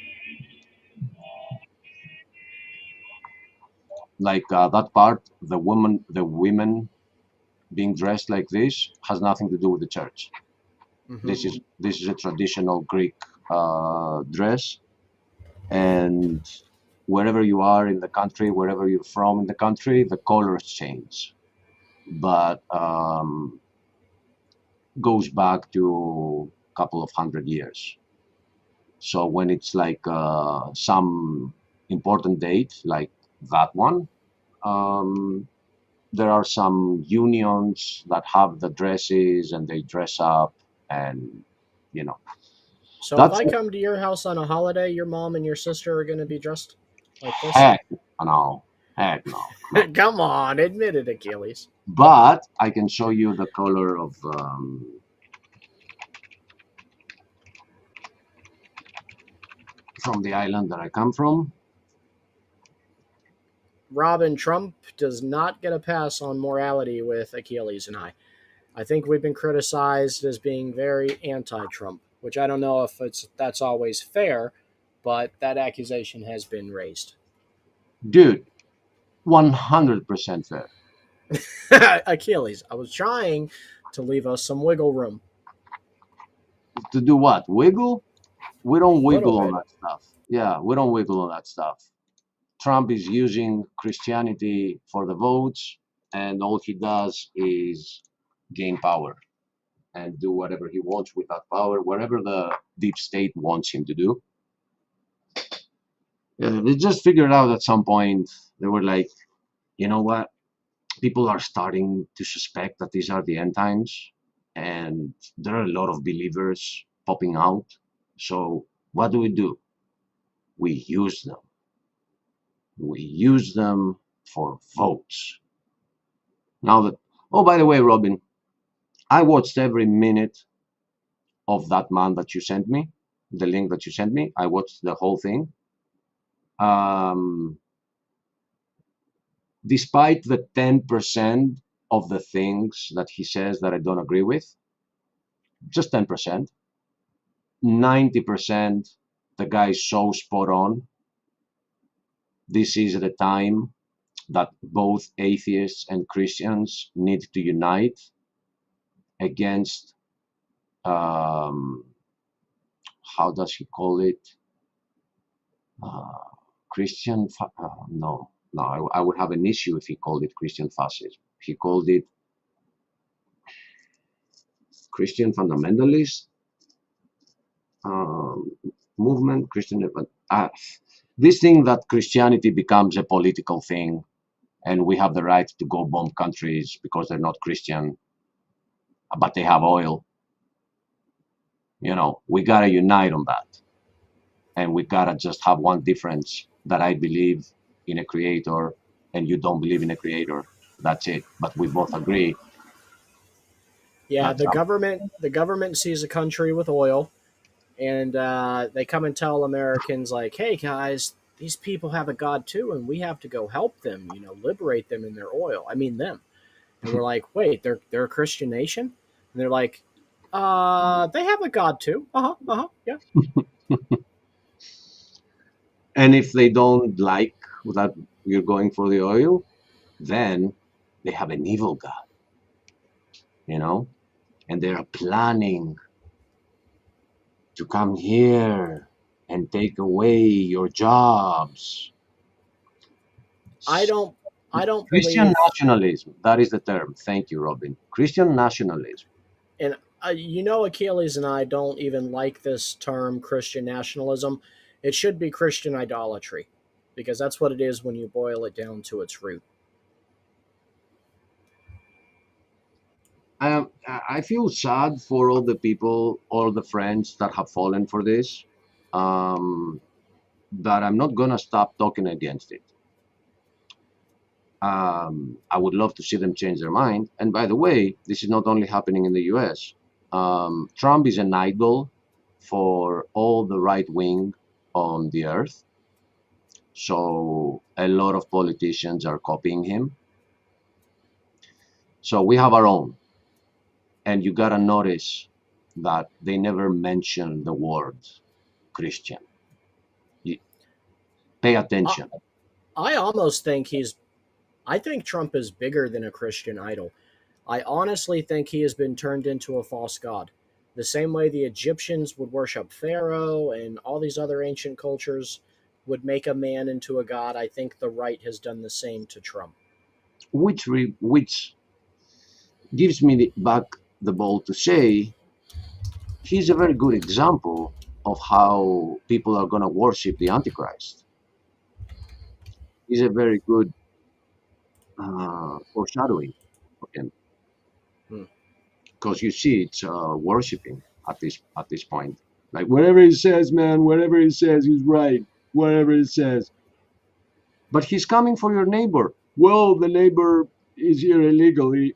Like that part, the women being dressed like this has nothing to do with the church. Mm-hmm. This is a traditional Greek dress, and wherever you are in the country, wherever you're from in the country, the colors change, but goes back to a couple of 100 years. So when it's like some important date, like that one, um, there are some unions that have the dresses and they dress up, and you know So if that's I come to your house on a holiday, your mom and your sister are going to be dressed like this? heck no, heck no. Come on, admit it, Achilles. But I can show you the color of from the island that I come from. Robin, Trump does not get a pass on morality with Achilles and I. I think we've been criticized as being very anti-Trump, which I don't know if that's always fair, but that accusation has been raised. Dude, 100% fair. Achilles, I was trying to leave us some wiggle room. To do what? Wiggle? We don't wiggle on bit. that stuff. Yeah, we don't wiggle on that stuff. Trump is using Christianity for the votes, and all he does is gain power and do whatever he wants with that power, whatever the deep state wants him to do. Yeah, they just figured out at some point, they were like, you know what? People are starting to suspect that these are the end times, and there are a lot of believers popping out. So what do we do? We use them. We use them for votes. Now that, oh, by the way, Robin, I watched every minute of that man that you sent me, the link that you sent me. I watched the whole thing. Despite the 10% of the things that he says that I don't agree with, just 10%, 90%, the guy is so spot on. This is the time that both atheists and Christians need to unite against, how does he call it? Christian, no, I would have an issue if he called it Christian fascism. He called it Christian fundamentalist movement, Christian. This thing that Christianity becomes a political thing and we have the right to go bomb countries because they're not Christian, but they have oil. You know, we gotta unite on that. And we gotta just have one difference, that I believe in a creator and you don't believe in a creator. That's it. But we both agree. Yeah, That's the government sees a country with oil, and they come and tell Americans like, "Hey guys, these people have a god too, and we have to go help them. You know, liberate them in their oil. I mean them." And we're like, "Wait, they're a Christian nation?" And they're like, they have a god too. Yeah." And if they don't like that you're going for the oil, then they have an evil god, you know, and they're planning to come here and take away your jobs. I don't Christian believe, nationalism, that is the term. Thank you, Robin. Christian nationalism. and Achilles and I don't even like this term Christian nationalism. It should be Christian idolatry, because that's what it is when you boil it down to its root. I feel sad for all the people, all the friends that have fallen for this, but I'm not going to stop talking against it. I would love to see them change their mind. And by the way, this is not only happening in the US. Trump is an idol for all the right wing on the earth. So a lot of politicians are copying him. So we have our own. And you got to notice that they never mention the word Christian. Pay attention. I almost think I think Trump is bigger than a Christian idol. I honestly think he has been turned into a false god. The same way the Egyptians would worship Pharaoh and all these other ancient cultures would make a man into a god, I think the right has done the same to Trump. Which gives me back the ball to say he's a very good example of how people are going to worship the Antichrist. He's a very good foreshadowing of him, because you see it's worshiping at this point. Like, whatever he says, man, whatever he says, he's right. Whatever he says. But he's coming for your neighbor. Well, the neighbor is here illegally.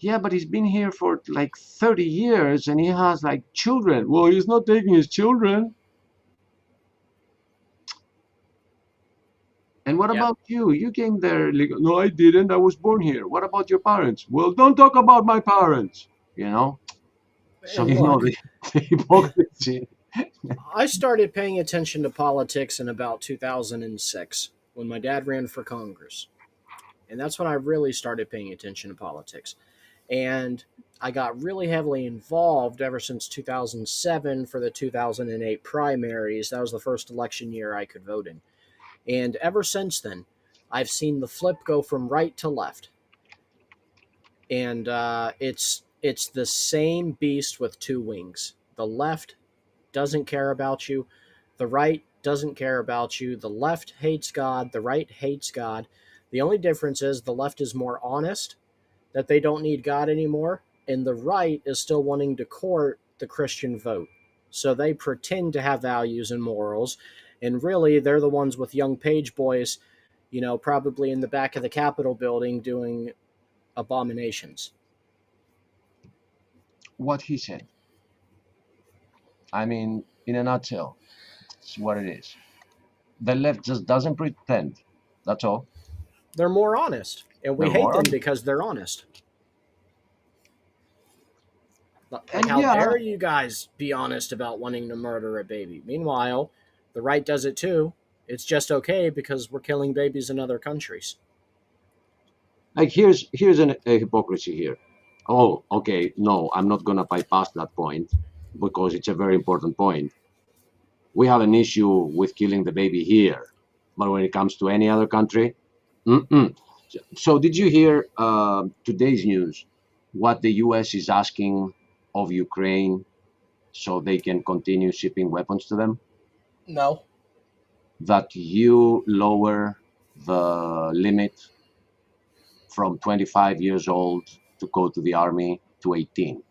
Yeah, but he's been here for like 30 years and he has like children. Well, he's not taking his children. And what about you? You came there illegal. No, I didn't. I was born here. What about your parents? Well, don't talk about my parents. You know? So, you know, the hypocrisy. I started paying attention to politics in about 2006 when my dad ran for Congress. And that's when I really started paying attention to politics. And I got really heavily involved ever since 2007 for the 2008 primaries. That was the first election year I could vote in. And ever since then, I've seen the flip go from right to left. And it's the same beast with two wings. The left doesn't care about you. The right doesn't care about you. The left hates God. The right hates God. The only difference is the left is more honest, that they don't need God anymore, and the right is still wanting to court the Christian vote. So they pretend to have values and morals, And really, they're the ones with young page boys, probably in the back of the Capitol building doing abominations. What he said. I mean, in a nutshell, it's what it is. The left just doesn't pretend. That's all. They're more honest, and we They're hate more them honest. because they're honest. Like, And how yeah, dare you guys be honest about wanting to murder a baby? Meanwhile, the right does it too. It's just okay because we're killing babies in other countries. like here's a hypocrisy here. Oh, okay, no, I'm not gonna bypass that point because it's a very important point. We have an issue with killing the baby here, but when it comes to any other country, mm-mm. So did you hear today's news? What the U.S. is asking of Ukraine so they can continue shipping weapons to them? No. That you lower the limit from 25 years old to go to the army to 18.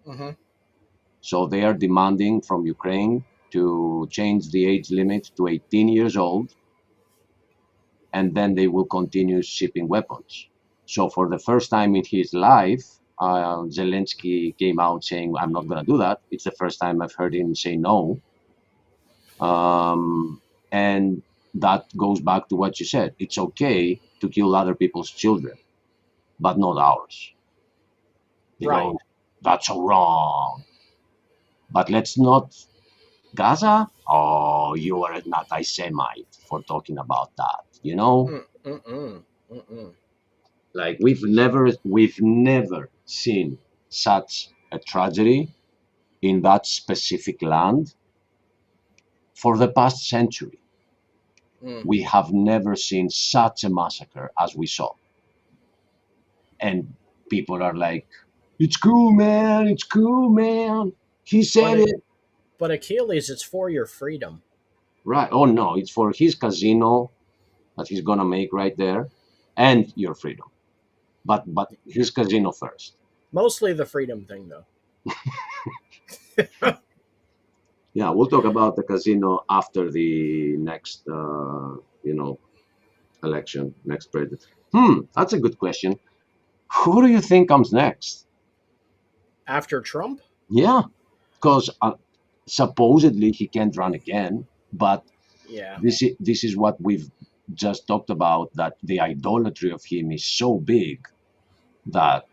Mm-hmm. So they are demanding from Ukraine to change the age limit to 18 years old, and then they will continue shipping weapons. So for the first time in his life, Zelensky came out saying, I'm not going to do that. It's the first time I've heard him say no. And that goes back to what you said. It's okay to kill other people's children, but not ours. You Right. know, that's so wrong. But let's not. Gaza? Oh, you are an anti-Semite for talking about that. You know, like we've never seen such a tragedy in that specific land for the past century. We have never seen such a massacre as we saw. And people are like, it's cool, man. It's cool, man. He said it. But Achilles, it's for your freedom. Right. Oh, no. It's for his casino that he's going to make right there and your freedom. But his casino first. Mostly the freedom thing, though. Yeah, we'll talk about the casino after the next, election, next president. That's a good question. Who do you think comes next? After Trump? Yeah, because supposedly he can't run again, but Yeah. this is what we've just talked about, that the idolatry of him is so big that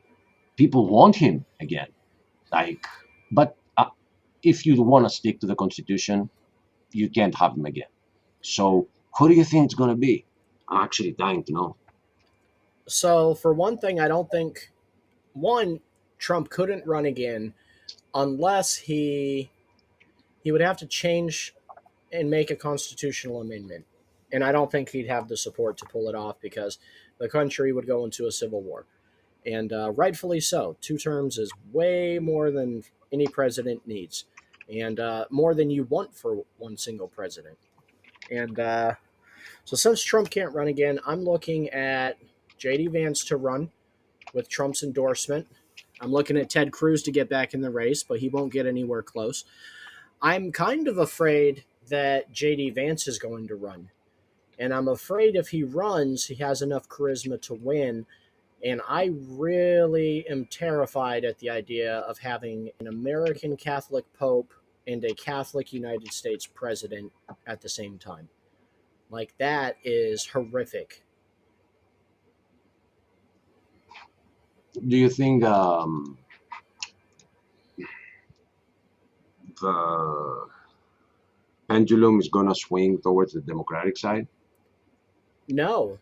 people want him again. But if you want to stick to the Constitution, you can't have him again. So who do you think it's going to be? I'm actually dying to know. So, for one thing, I don't think Trump couldn't run again unless he would have to change and make a constitutional amendment. And I don't think he'd have the support to pull it off because the country would go into a civil war. And rightfully so. 2 terms is way more than any president needs, and more than you want for one single president. And so since Trump can't run again, I'm looking at J.D. Vance to run with Trump's endorsement. I'm looking at Ted Cruz to get back in the race, but he won't get anywhere close. I'm kind of afraid that J.D. Vance is going to run. And I'm afraid if he runs, he has enough charisma to win. And I really am terrified at the idea of having an American Catholic Pope and a Catholic United States president at the same time. Like, that is horrific. Do you think the pendulum is going to swing towards the Democratic side? No.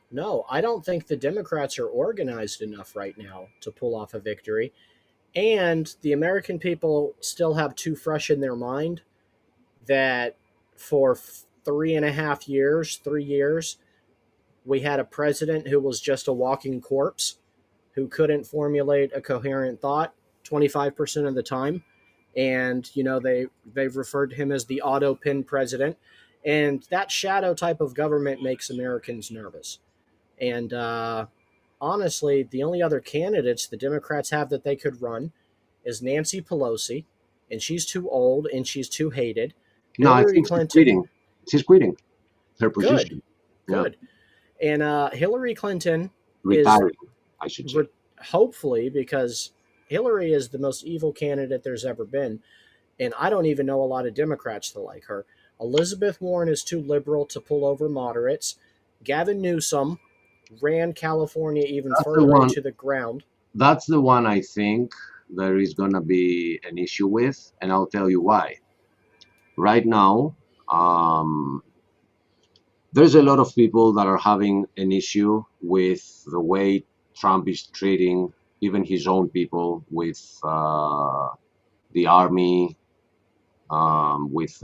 I don't think the Democrats are organized enough right now to pull off a victory. And the American people still have too fresh in their mind that for 3 years, we had a president who was just a walking corpse, who couldn't formulate a coherent thought 25% of the time. And, they've referred to him as the auto pin president. And that shadow type of government makes Americans nervous. And honestly, the only other candidates the Democrats have that they could run is Nancy Pelosi, and she's too old and she's too hated. No, I Hillary think Clinton. she's quitting. She's quitting her Good, position. Yeah, good. And Hillary Clinton is retiring, I should say. hopefully, because Hillary is the most evil candidate there's ever been, and I don't even know a lot of Democrats that like her. Elizabeth Warren is too liberal to pull over moderates. Gavin Newsom ran California even That's the further one. into the ground. That's the one I think there is gonna be an issue with, and I'll tell you why. Right now, um, there's a lot of people that are having an issue with the way Trump is treating even his own people, with the army, with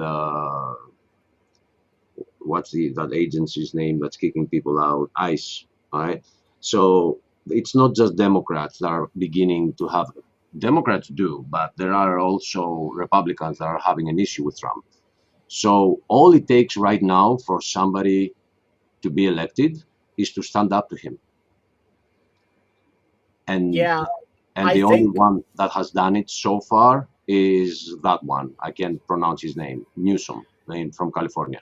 what's that agency's name that's kicking people out, ICE. All right, so it's not just Democrats that are beginning to have. Democrats do, but there are also Republicans that are having an issue with Trump. So all it takes right now for somebody to be elected is to stand up to him. And Yeah, and I the only think one that has done it so far is that one. I can't pronounce his name. Newsom, from California.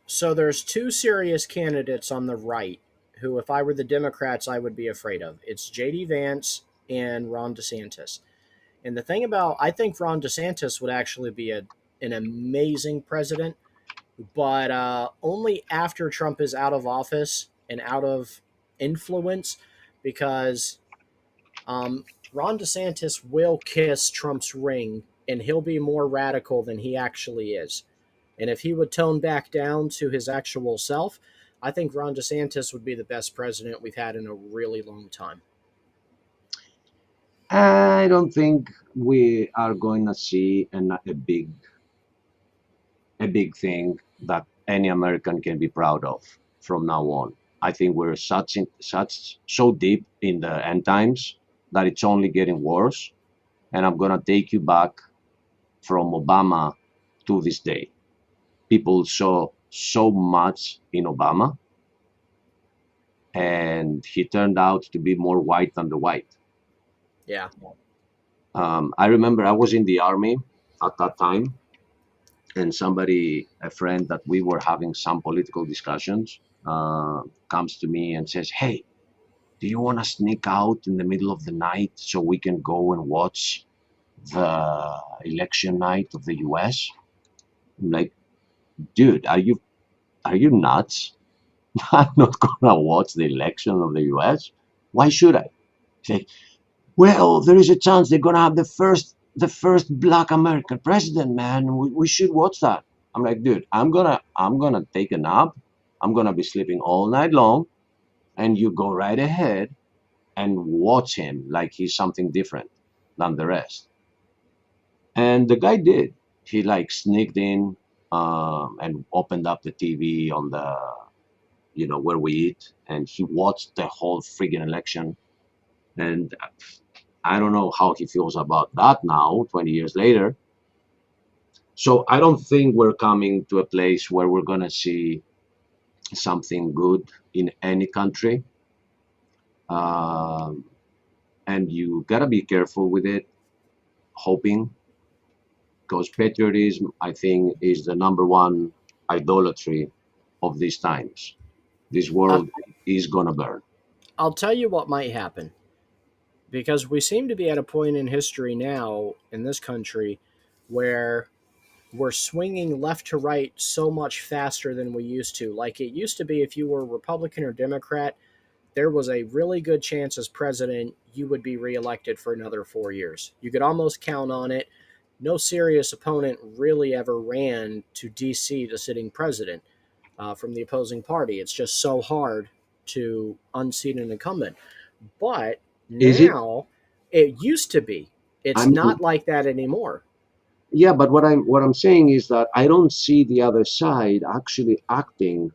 so. There's two serious candidates on the right who, if I were the Democrats, I would be afraid of. It's J.D. Vance and Ron DeSantis. And the thing about, I think Ron DeSantis would actually be an amazing president, but only after Trump is out of office and out of influence, because Ron DeSantis will kiss Trump's ring and he'll be more radical than he actually is. And if he would tone back down to his actual self, I think Ron DeSantis would be the best president we've had in a really long time. I don't think we are going to see a big thing that any American can be proud of from now on. I think we're such so deep in the end times that it's only getting worse. And I'm gonna take you back from Obama to this day. People saw so much in Obama, and he turned out to be more white than the white. Yeah. I remember I was in the army at that time, and a friend that we were having some political discussions, comes to me and says, "Hey, do you want to sneak out in the middle of the night so we can go and watch the election night of the US?" I'm like, "Dude, are you nuts? I'm not gonna watch the election of the US. Why should I?" He's like, "Well, there is a chance they're gonna have the first black American president, man. We should watch that." I'm like, "Dude, I'm gonna take a nap. I'm gonna be sleeping all night long, and you go right ahead and watch him like he's something different than the rest." And the guy did. He like sneaked in, and opened up the TV on the, where we eat, and he watched the whole friggin' election. And I don't know how he feels about that now, 20 years later. So I don't think we're coming to a place where we're gonna see something good in any country. Um, and you gotta be careful with it, hoping, because patriotism, I think, is the number one idolatry of these times. This world is gonna burn. I'll tell you what might happen, because we seem to be at a point in history now in this country where we're swinging left to right so much faster than we used to. Like it used to be, if you were Republican or Democrat, there was a really good chance as president you would be reelected for another 4 years. You could almost count on it. No serious opponent really ever ran to DC to sitting president from the opposing party. It's just so hard to unseat an incumbent. But Is it? now it used to be. It's I'm not like that anymore. Yeah, but what I'm saying is that I don't see the other side actually acting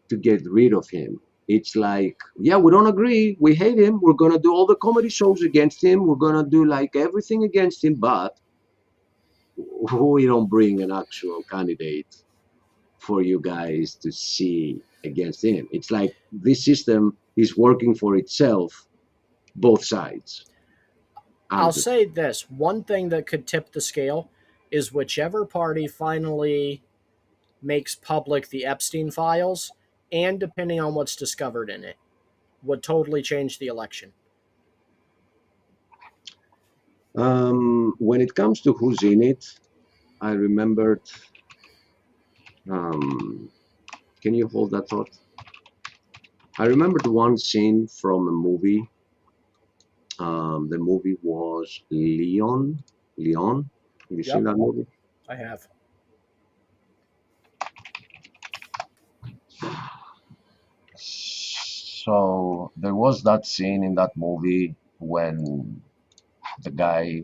to get rid of him. It's like, yeah, we don't agree, we hate him, we're gonna do all the comedy shows against him, we're gonna do like everything against him, but we don't bring an actual candidate for you guys to see against him. It's like this system is working for itself, both sides. I'll say this one thing that could tip the scale is whichever party finally makes public the Epstein files, and depending on what's discovered in it, would totally change the election. When it comes to who's in it, I remembered. Can you hold that thought? I remembered one scene from a movie. The movie was Leon. Leon. Have you seen that movie? I have. So there was that scene in that movie when the guy,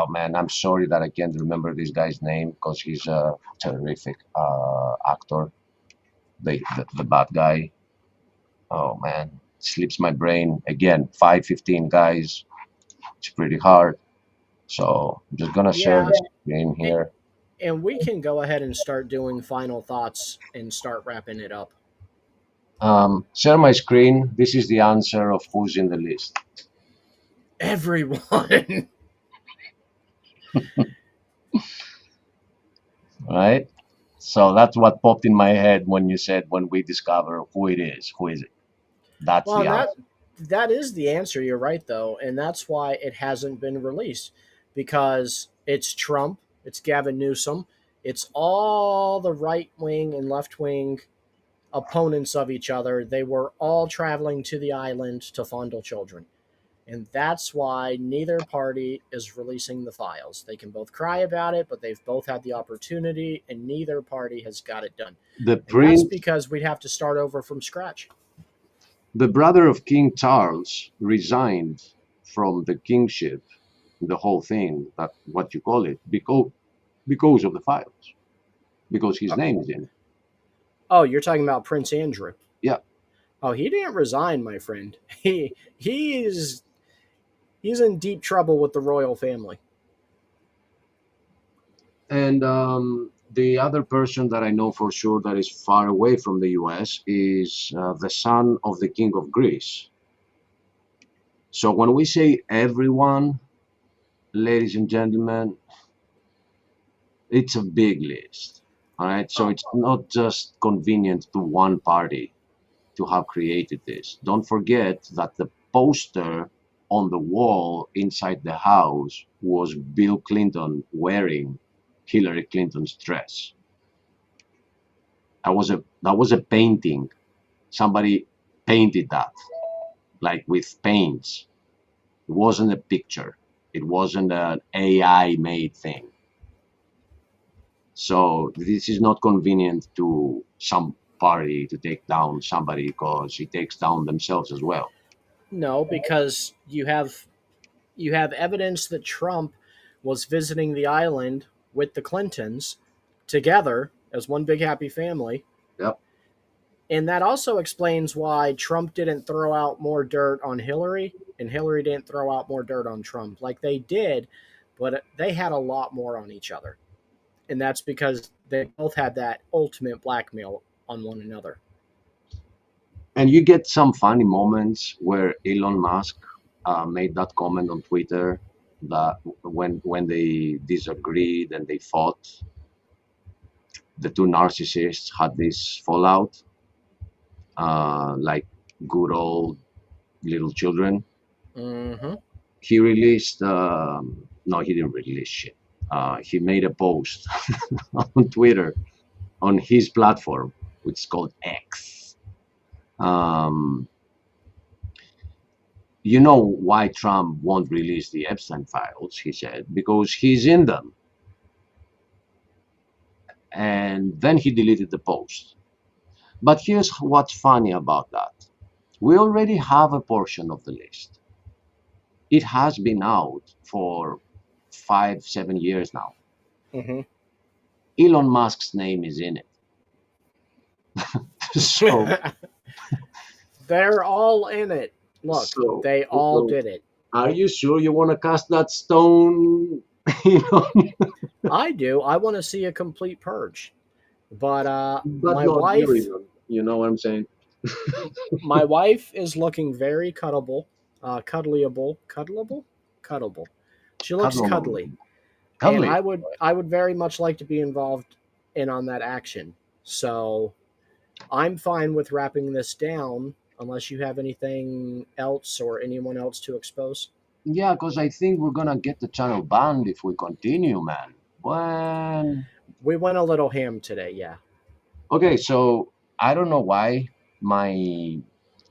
man, I'm sorry that I can't remember this guy's name because he's a terrific actor. The bad guy. Oh man, slips my brain again. 5:15 guys. It's pretty hard. So I'm just gonna share the screen here. And we can go ahead and start doing final thoughts and start wrapping it up. Share my screen. This is the answer of who's in the list. Everyone. Right? So that's what popped in my head when you said when we discover who it is. Who is it? That's Well, the answer. that is the answer. You're right, though, and that's why it hasn't been released, because it's Trump, it's Gavin Newsom, it's all the right wing and left wing opponents of each other. They were all traveling to the island to fondle children. And that's why neither party is releasing the files. They can both cry about it, but they've both had the opportunity, and neither party has got it done. The And that's prince, because we'd have to start over from scratch. the brother of King Charles, resigned from the kingship, the whole thing, that what you call it, because of the files, because his name is in it. Oh, you're talking about Prince Andrew. Yeah. Oh, he didn't resign, my friend. He's in deep trouble with the royal family. And the other person that I know for sure that is far away from the US is the son of the King of Greece. So when we say everyone, ladies and gentlemen, it's a big list. All right. So it's not just convenient to one party to have created this. Don't forget that the poster on the wall inside the house was Bill Clinton wearing Hillary Clinton's dress. That was a painting. Somebody painted that, like with paints. It wasn't a picture. It wasn't an AI made thing. So this is not convenient to some party to take down somebody because it takes down themselves as well. No, because you have evidence that Trump was visiting the island with the Clintons together as one big happy family. Yep. And that also explains why Trump didn't throw out more dirt on Hillary and Hillary didn't throw out more dirt on Trump. Like they did, but they had a lot more on each other. And that's because they both had that ultimate blackmail on one another. And you get some funny moments where Elon Musk made that comment on Twitter that when they disagreed and they fought, the two narcissists had this fallout, like good old little children. Mm-hmm. He released, no, he didn't release shit. He made a post on Twitter on his platform, which is called X. You know why Trump won't release the Epstein files, he said, because he's in them. And then he deleted the post. But here's what's funny about that. We already have a portion of the list. It has been out for 5-7 years now. Mm-hmm. Elon Musk's name is in it. So they're all in it. Look, So- they all so- did it. are you sure you want to cast that stone? I do. I want to see a complete purge. But But my not wife, you, you know what I'm saying? my wife is looking very cuddleable, cuddleable. She looks Cuddleable. cuddly, Cuddly. and I would very much like to be involved in on that action. So I'm fine with wrapping this down unless you have anything else or anyone else to expose. Yeah, because I think we're gonna get the channel banned if we continue, man. When We went a little ham today, yeah. Okay, so I don't know why my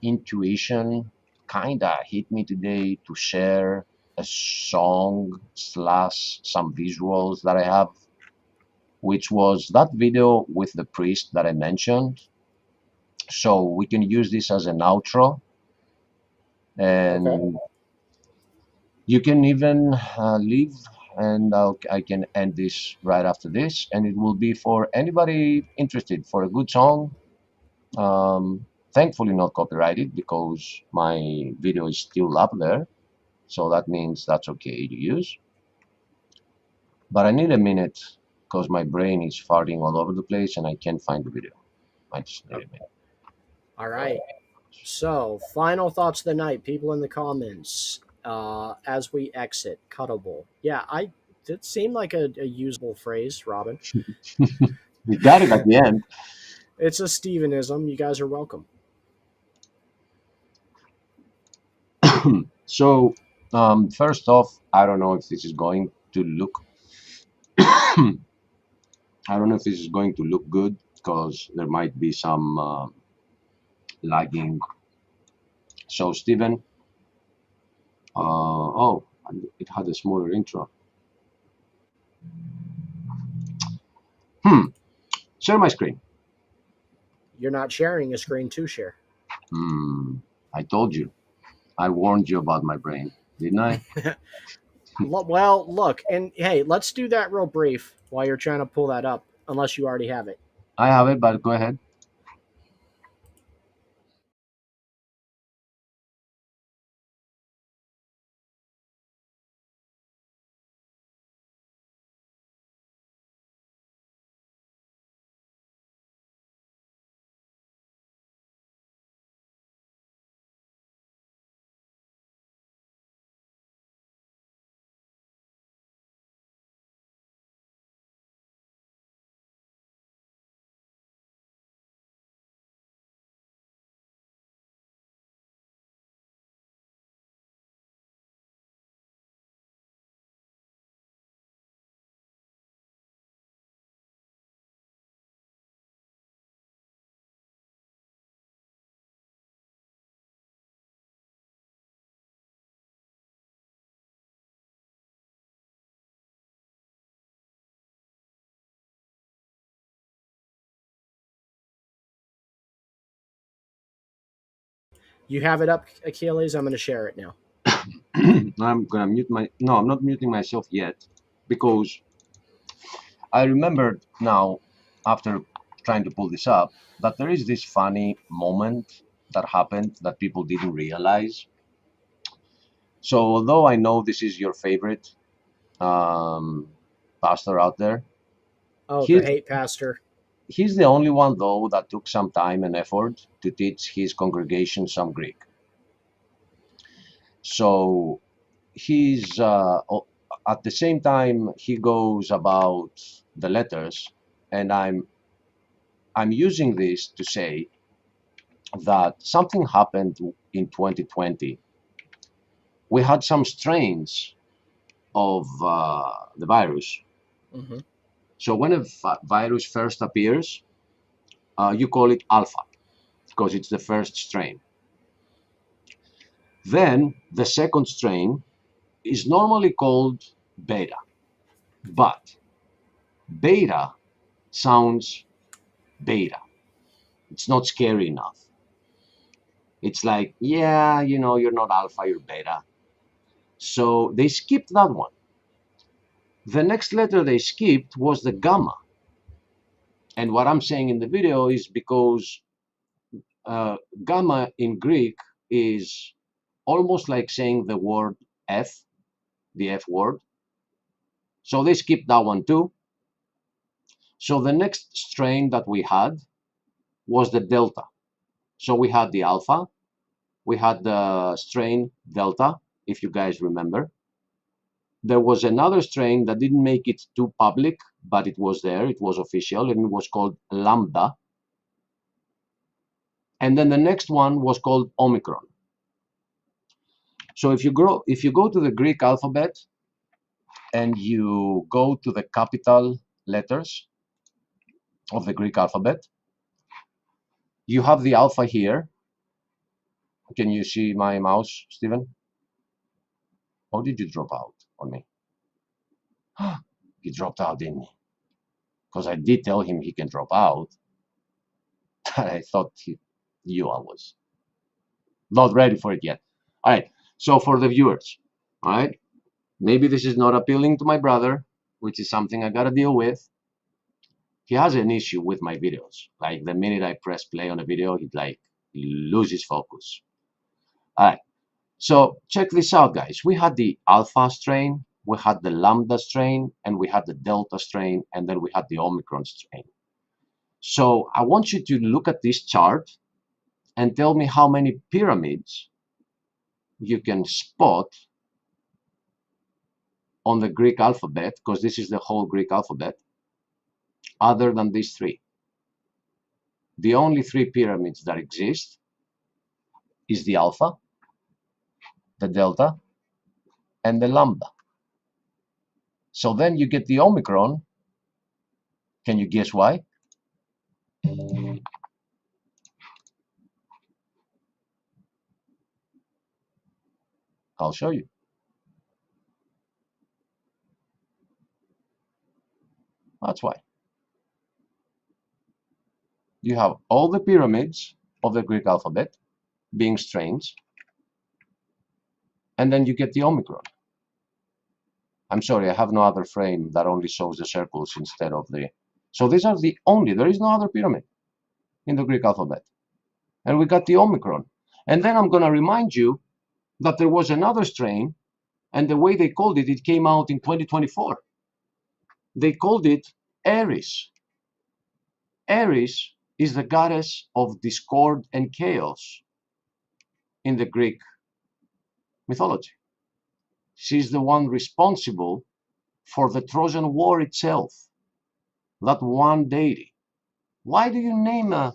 intuition kinda hit me today to share a song slash some visuals that I have, which was that video with the priest that I mentioned. So we can use this as an outro, and Okay. you can even leave, and I can end this right after this, and it will be for anybody interested for a good song. Thankfully not copyrighted because my video is still up there, so that means that's okay to use. But I need a minute because my brain is farting all over the place and I can't find the video. I just need a minute. All right. So, final thoughts of the night, people in the comments. As we exit, cuttable. Yeah, I it seemed like a usable phrase, Robin. We got it at the end. It's a Stevenism. You guys are welcome. So first off, I don't know if this is going to look I don't know if this is going to look good because there might be some lagging. So Steven, oh, it had a smaller intro. Share my screen. You're not sharing a screen to share. I told you. I warned you about my brain, didn't I? Well, look, and hey, let's do that real brief while you're trying to pull that up, unless you already have it. I have it, but go ahead. You have it up, Achilles. I'm going to share it now. I'm gonna mute my. No, I'm not muting myself yet because I remembered now, after trying to pull this up, that there is this funny moment that happened that people didn't realize. So, although I know this is your favorite pastor out there, Oh, he's, the hate pastor. he's the only one, though, that took some time and effort to teach his congregation some Greek. So, he's at the same time he goes about the letters, and I'm using this to say that something happened in 2020. We had some strains of the virus. Mm-hmm. So when a virus first appears, you call it alpha because it's the first strain. Then the second strain is normally called beta, but beta sounds beta. It's not scary enough. It's like, yeah, you're not alpha, you're beta. So they skipped that one. The next letter they skipped was the gamma. And what I'm saying in the video is because gamma in Greek is almost like saying the word F, the F word. So they skipped that one too. So the next strain that we had was the delta. So we had the alpha, we had the strain delta, if you guys remember. There was another strain that didn't make it too public but it was there, it was official, and it was called Lambda. And then the next one was called Omicron. So if you go to the Greek alphabet and you go to the capital letters of the Greek alphabet, you have the alpha here. Can you see my mouse, Stephen? Or did you drop out on me? He dropped out, didn't he? Because I did tell him he can drop out. I thought I was not ready for it yet. All right, so for the viewers, all right, maybe this is not appealing to my brother, which is something I gotta deal with. He has an issue with my videos. Like the minute I press play on a video, he loses focus. All right, so check this out, guys. We had the alpha strain, we had the lambda strain, and we had the delta strain, and then we had the Omicron strain. So I want you to look at this chart and tell me how many pyramids you can spot on the Greek alphabet, because this is the whole Greek alphabet, other than these three. The only three pyramids that exist is the alpha, the delta, and the lambda. So then you get the Omicron. Can you guess why? I'll show you. That's why. You have all the pyramids of the Greek alphabet being strains, and then you get the Omicron. I'm sorry, I have no other frame that only shows the circles instead of the... So these are the only, there is no other pyramid in the Greek alphabet. And we got the Omicron. And then I'm going to remind you that there was another strain, and the way they called it, it came out in 2024. They called it Ares. Ares is the goddess of discord and chaos in the Greek mythology. She's the one responsible for the Trojan War itself, that one deity. Why do you name a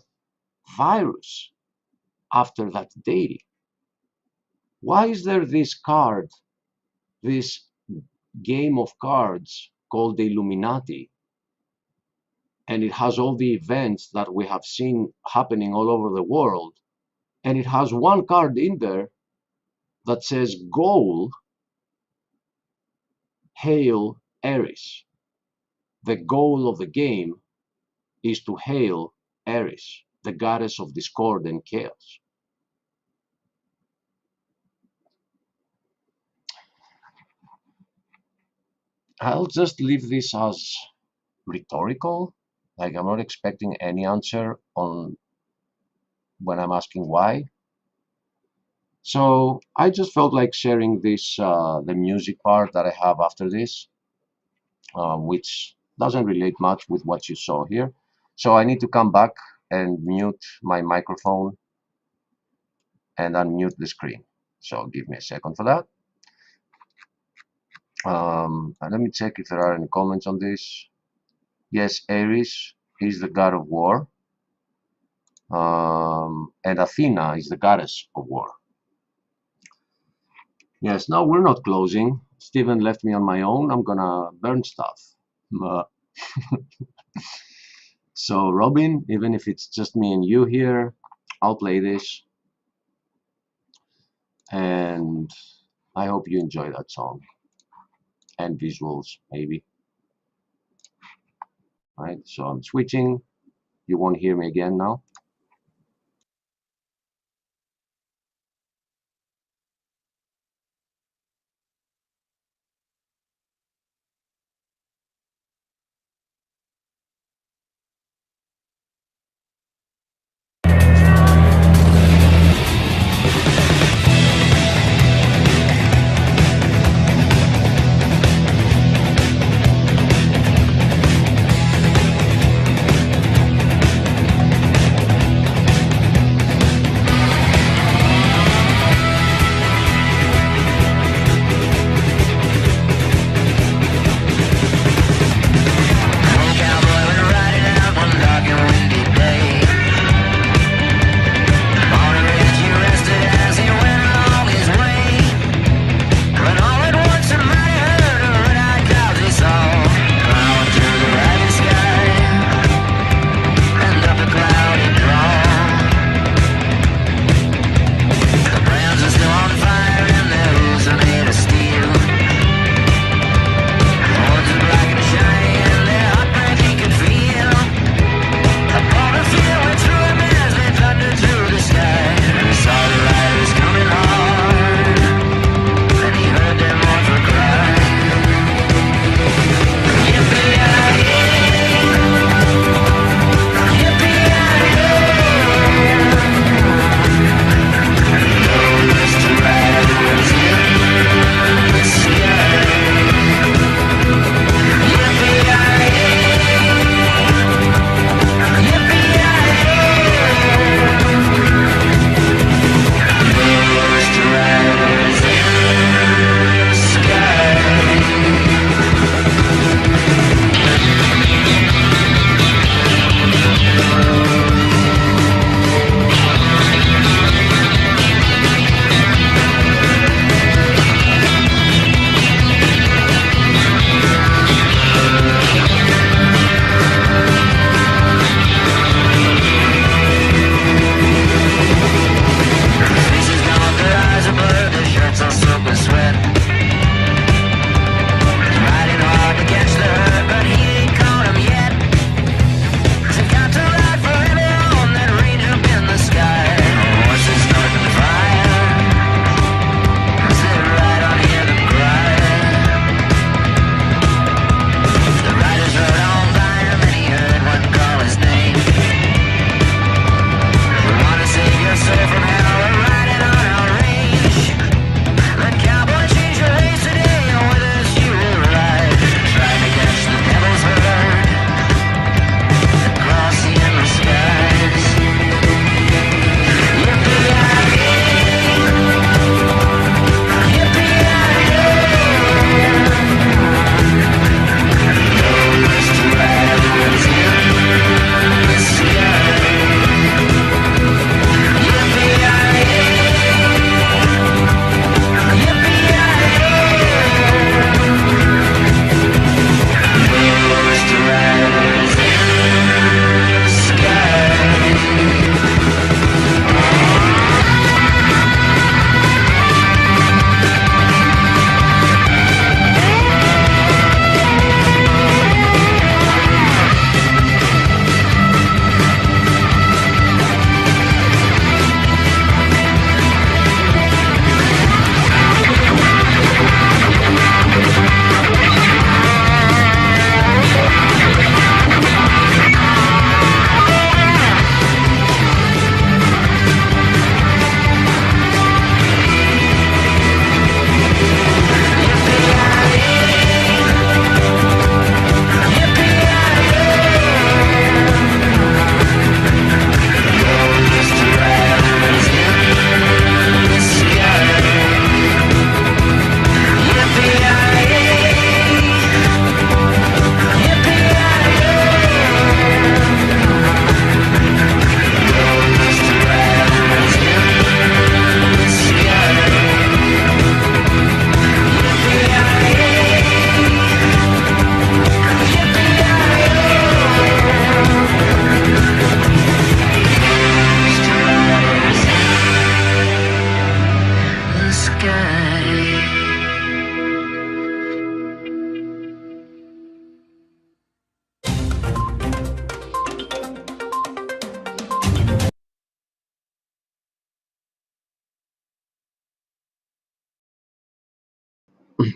virus after that deity? Why is there this card, this game of cards called the Illuminati, and it has all the events that we have seen happening all over the world, and it has one card in there that says goal, hail Ares. The goal of the game is to hail Ares, the goddess of discord and chaos. I'll just leave this as rhetorical. Like, I'm not expecting any answer on when I'm asking why. So I just felt like sharing this, the music part that I have after this, which doesn't relate much with what you saw here. So I need to come back and mute my microphone and unmute the screen. So give me a second for that. And let me check if there are any comments on this. Yes, Ares is the god of war, and Athena is the goddess of war. Yes, no, we're not closing. Stephen left me on my own. I'm gonna burn stuff. So Robin, even if it's just me and you here, I'll play this. And I hope you enjoy that song. And visuals, maybe. All right, so I'm switching. You won't hear me again now.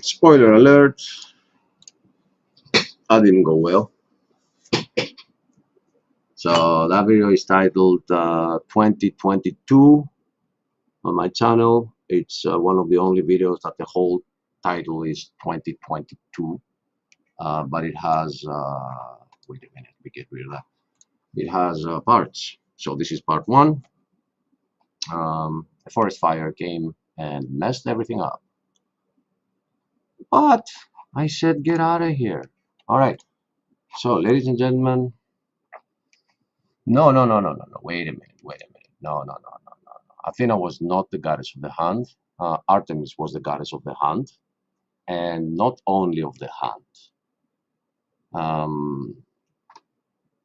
Spoiler alert, that didn't go well. So that video is titled 2022 on my channel. It's one of the only videos that the whole title is 2022, but it has, wait a minute, we get rid of that. It has parts. So this is part one. A forest fire came and messed everything up. But I said, get out of here. All right. So, ladies and gentlemen, no. Wait a minute. No. Athena was not the goddess of the hunt. Artemis was the goddess of the hunt, and not only of the hunt.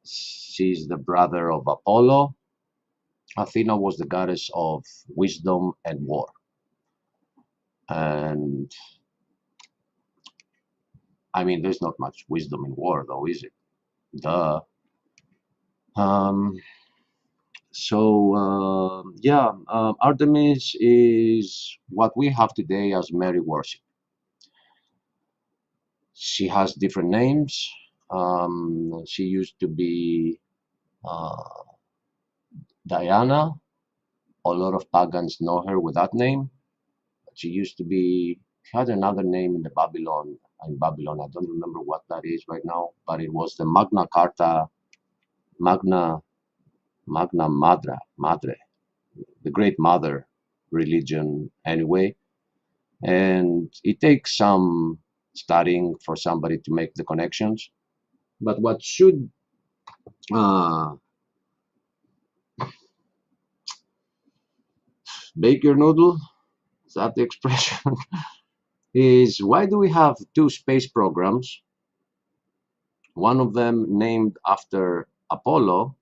She's the brother of Apollo. Athena was the goddess of wisdom and war. And I mean, there's not much wisdom in war, though, is it? Duh. Artemis is what we have today as Mary worship. She has different names. She used to be Diana. A lot of pagans know her with that name. She used to be, she had another name in Babylon. I don't remember what that is right now, but it was the Magna Carta, Magna Madre, the Great Mother religion anyway. And it takes some studying for somebody to make the connections. But what should bake your noodle, is that the expression? Is why do we have two space programs, one of them named after Apollo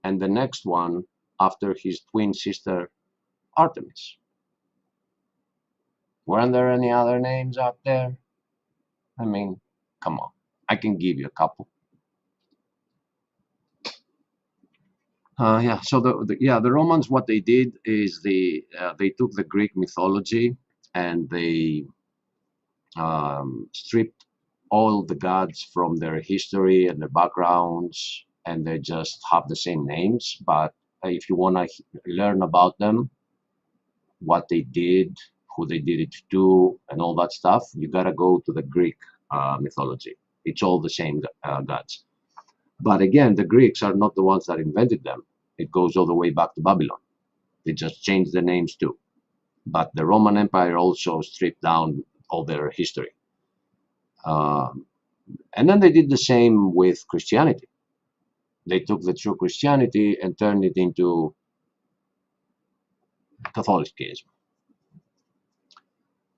and the next one after his twin sister Artemis? Weren't there any other names out there? I mean, come on, I can give you a couple. So the Romans, what they did is they took the Greek mythology and they stripped all the gods from their history and their backgrounds, and they just have the same names. But if you want to learn about them, what they did, who they did it to, and all that stuff, you gotta go to the Greek mythology. It's all the same gods. But again, the Greeks are not the ones that invented them. It goes all the way back to Babylon. They just changed the names too. But the Roman Empire also stripped down all their history. And then they did the same with Christianity. They took the true Christianity and turned it into Catholicism.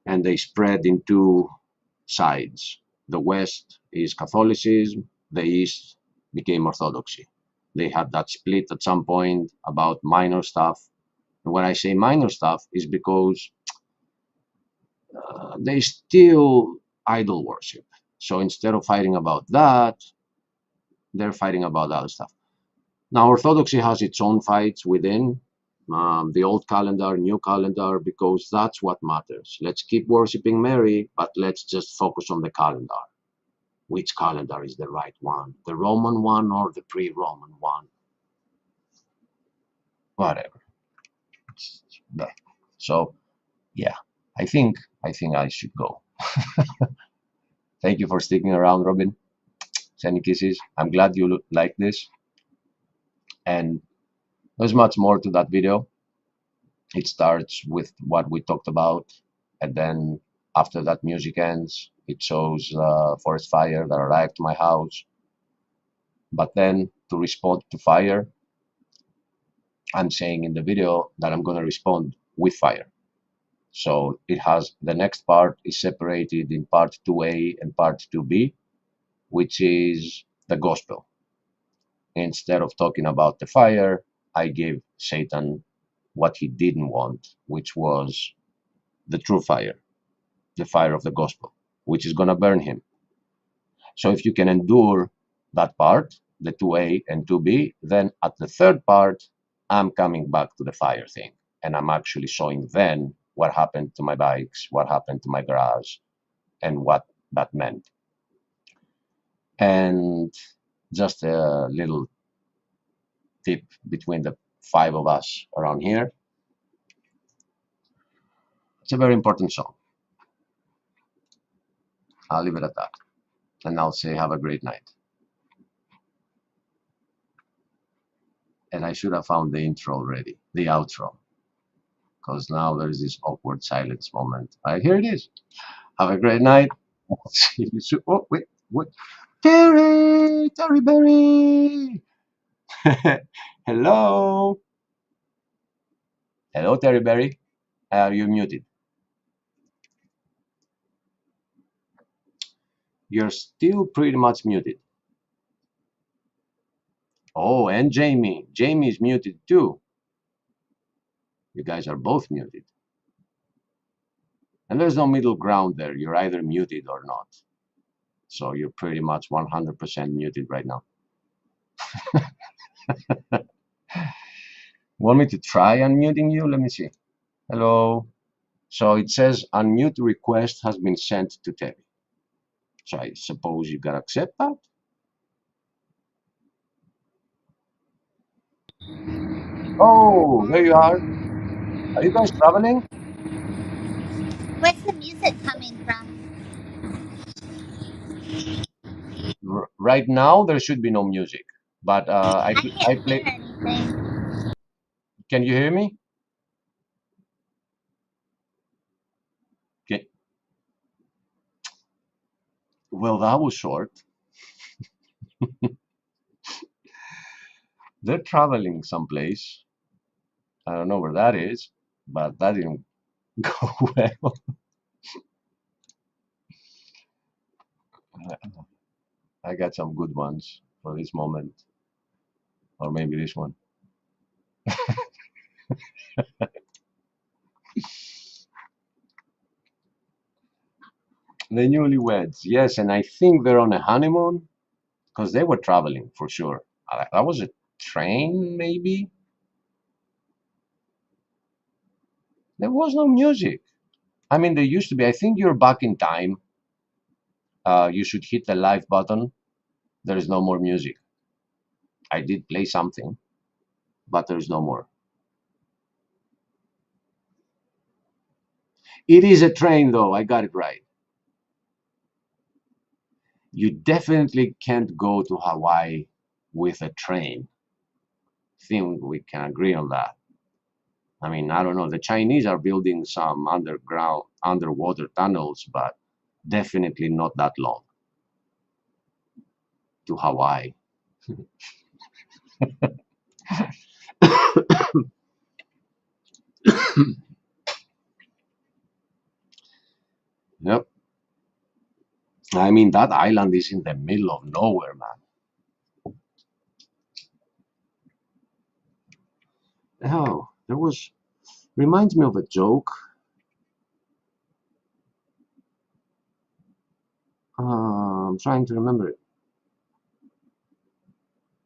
And they spread in two sides. The West is Catholicism, the East became Orthodoxy. They had that split at some point about minor stuff. And when I say minor stuff is because they still idol worship. So instead of fighting about that, they're fighting about other stuff. Now, Orthodoxy has its own fights within the old calendar, new calendar, because that's what matters. Let's keep worshiping Mary, but let's just focus on the calendar. Which calendar is the right one? The Roman one or the pre-Roman one? Whatever. So, yeah, I think I should go. Thank you for sticking around, Robin. Sending kisses. I'm glad you like this. And there's much more to that video. It starts with what we talked about, and then after that music ends, it shows forest fire that arrived to my house. But then to respond to fire, I'm saying in the video that I'm going to respond with fire. So it has, the next part is separated in part 2A and part 2B, which is the gospel. Instead of talking about the fire, I gave Satan what he didn't want, which was the true fire, the fire of the gospel, which is going to burn him. So if you can endure that part, the 2A and 2B, then at the third part, I'm coming back to the fire thing. And I'm actually showing then what happened to my bikes, what happened to my garage, and what that meant. And just a little tip between the 5 of us around here. It's a very important song. I'll leave it at that. And I'll say have a great night. And I should have found the intro already, the outro. Because now there's this awkward silence moment. Here it is. Have a great night. See you soon. Oh, wait, what? Terry Berry. Hello. Hello, Terry Berry. You're muted. You're still pretty much muted. Oh, and Jamie. Jamie is muted too. You guys are both muted. And there's no middle ground there. You're either muted or not. So you're pretty much 100% muted right now. Want me to try unmuting you? Let me see. Hello. So it says unmute request has been sent to Terry. So I suppose you gotta accept that. Oh, there you are. Are you guys traveling? Where's the music coming from? Right now, there should be no music, but I can't play. hear anything. Can you hear me? Okay. Well, that was short. They're traveling someplace. I don't know where that is, but that didn't go well. I got some good ones for this moment, or maybe this one. The newlyweds, yes, and I think they're on a honeymoon because they were traveling for sure. That was a train, maybe. There was no music. I mean, there used to be. I think you're back in time. You should hit the live button. There is no more music. I did play something, but there's no more. It is a train, though. I got it right. You definitely can't go to Hawaii with a train. I think we can agree on that. I mean, I don't know. The Chinese are building some underwater tunnels, but definitely not that long to Hawaii. Yep. I mean, that island is in the middle of nowhere, man. Oh, reminds me of a joke. I'm trying to remember it.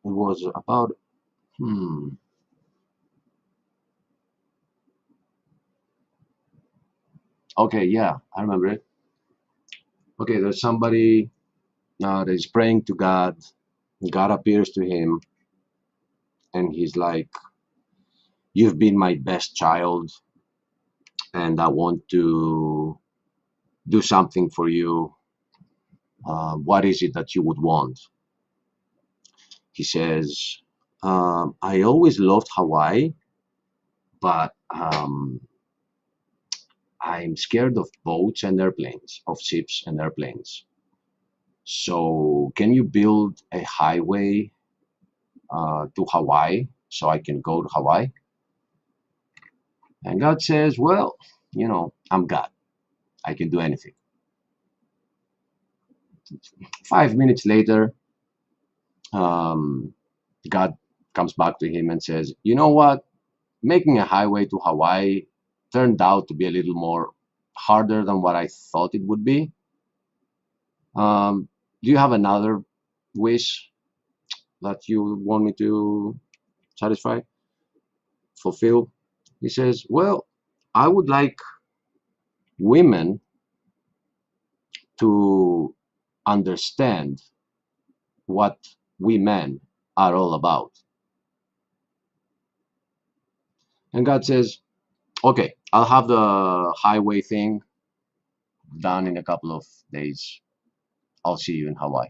It was about, Okay, yeah, I remember it. Okay, there's somebody that is praying to God. God appears to him, and he's like, "You've been my best child, and I want to do something for you. What is it that you would want?" He says, "I always loved Hawaii, but I'm scared of boats and airplanes, of ships and airplanes. So can you build a highway to Hawaii so I can go to Hawaii?" And God says, "Well, I'm God. I can do anything." 5 minutes later, God comes back to him and says, "You know what? Making a highway to Hawaii turned out to be a little more harder than what I thought it would be. Do you have another wish that you want me to satisfy, fulfill?" He says, "Well, I would like women to understand what we men are all about. And God says, okay, I'll have the highway thing done in a couple of days. I'll see you in Hawaii.